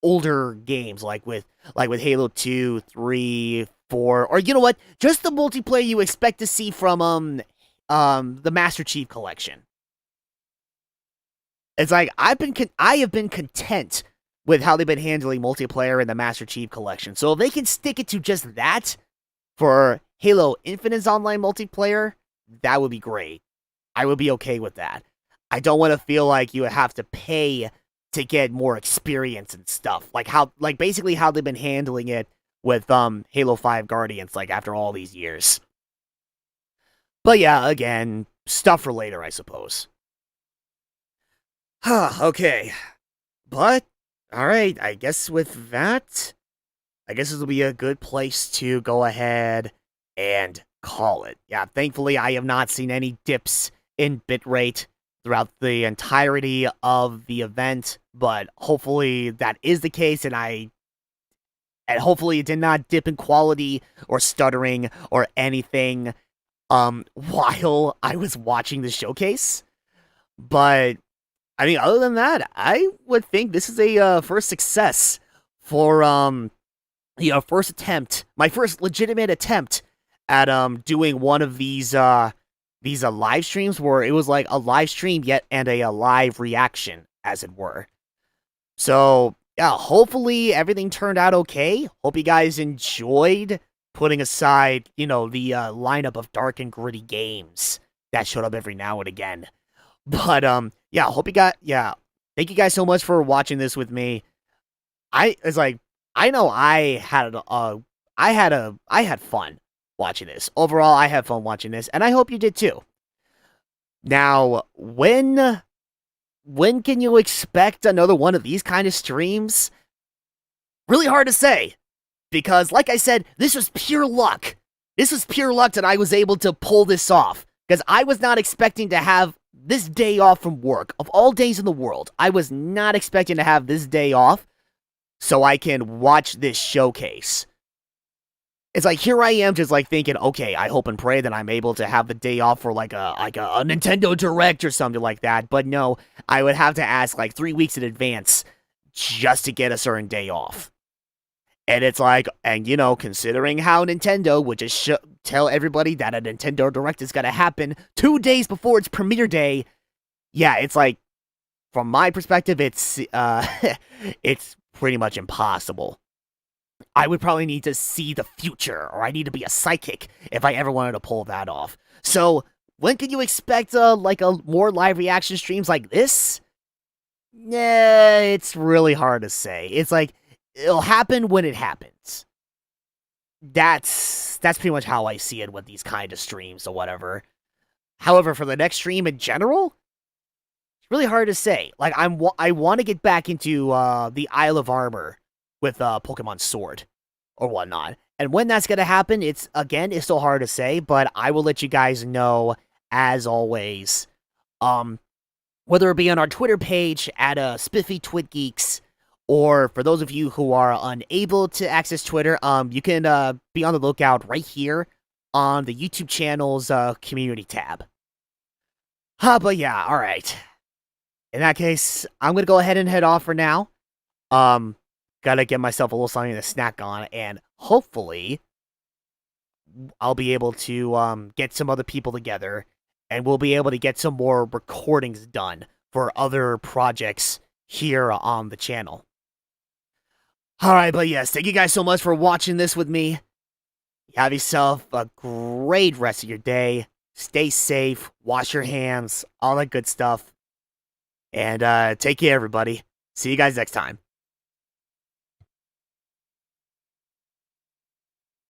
older games, like with Halo 2, 3, 4, or you know what, just the multiplayer you expect to see from the Master Chief Collection. It's like I have been content with how they've been handling multiplayer in the Master Chief Collection. So if they can stick it to just that for Halo Infinite's online multiplayer, that would be great. I would be okay with that. I don't want to feel like you have to pay to get more experience and stuff. Like basically how they've been handling it with Halo 5 Guardians, like after all these years. But yeah, again, stuff for later, I suppose. Okay. But alright, I guess with that, I guess this will be a good place to go ahead and call it. Yeah, thankfully I have not seen any dips in bitrate throughout the entirety of the event, but hopefully that is the case, and hopefully it did not dip in quality or stuttering or anything while I was watching the showcase. But I mean, other than that, I would think this is a first success for first attempt, my first legitimate attempt at doing one of these live streams where it was like a live stream yet and a live reaction, as it were. So yeah, hopefully everything turned out okay. Hope you guys enjoyed, putting aside, you know, the lineup of dark and gritty games that showed up every now and again. But yeah, thank you guys so much for watching this with me. I know I had fun watching this. Overall, I had fun watching this, and I hope you did too. Now, when can you expect another one of these kind of streams? Really hard to say, because like I said, this was pure luck. This was pure luck that I was able to pull this off, because I was not expecting to have this day off from work. Of all days in the world, I was not expecting to have this day off so I can watch this showcase. It's like, here I am just like thinking, okay, I hope and pray that I'm able to have the day off for like a Nintendo Direct or something like that. But no, I would have to ask like 3 weeks in advance just to get a certain day off. And it's like, and you know, considering how Nintendo would just tell everybody that a Nintendo Direct is going to happen 2 days before its premiere day, yeah, it's like, from my perspective, it's pretty much impossible. I would probably need to see the future, or I need to be a psychic if I ever wanted to pull that off. So, when can you expect like a more live reaction streams like this? Yeah, it's really hard to say. It's like, it'll happen when it happens. That's pretty much how I see it with these kind of streams or whatever. However, for the next stream in general, it's really hard to say. Like, I want to get back into the Isle of Armor with Pokemon Sword or whatnot. And when that's going to happen, it's still hard to say, but I will let you guys know, as always. Whether it be on our Twitter page at Spiffy Twit Geeks, or for those of you who are unable to access Twitter, you can be on the lookout right here on the YouTube channel's community tab. But yeah, alright. In that case, I'm gonna go ahead and head off for now. Gotta get myself a little something to snack on, and hopefully I'll be able to get some other people together, and we'll be able to get some more recordings done for other projects here on the channel. Alright, but yes, thank you guys so much for watching this with me. Have yourself a great rest of your day. Stay safe, wash your hands, all that good stuff. And take care, everybody. See you guys next time.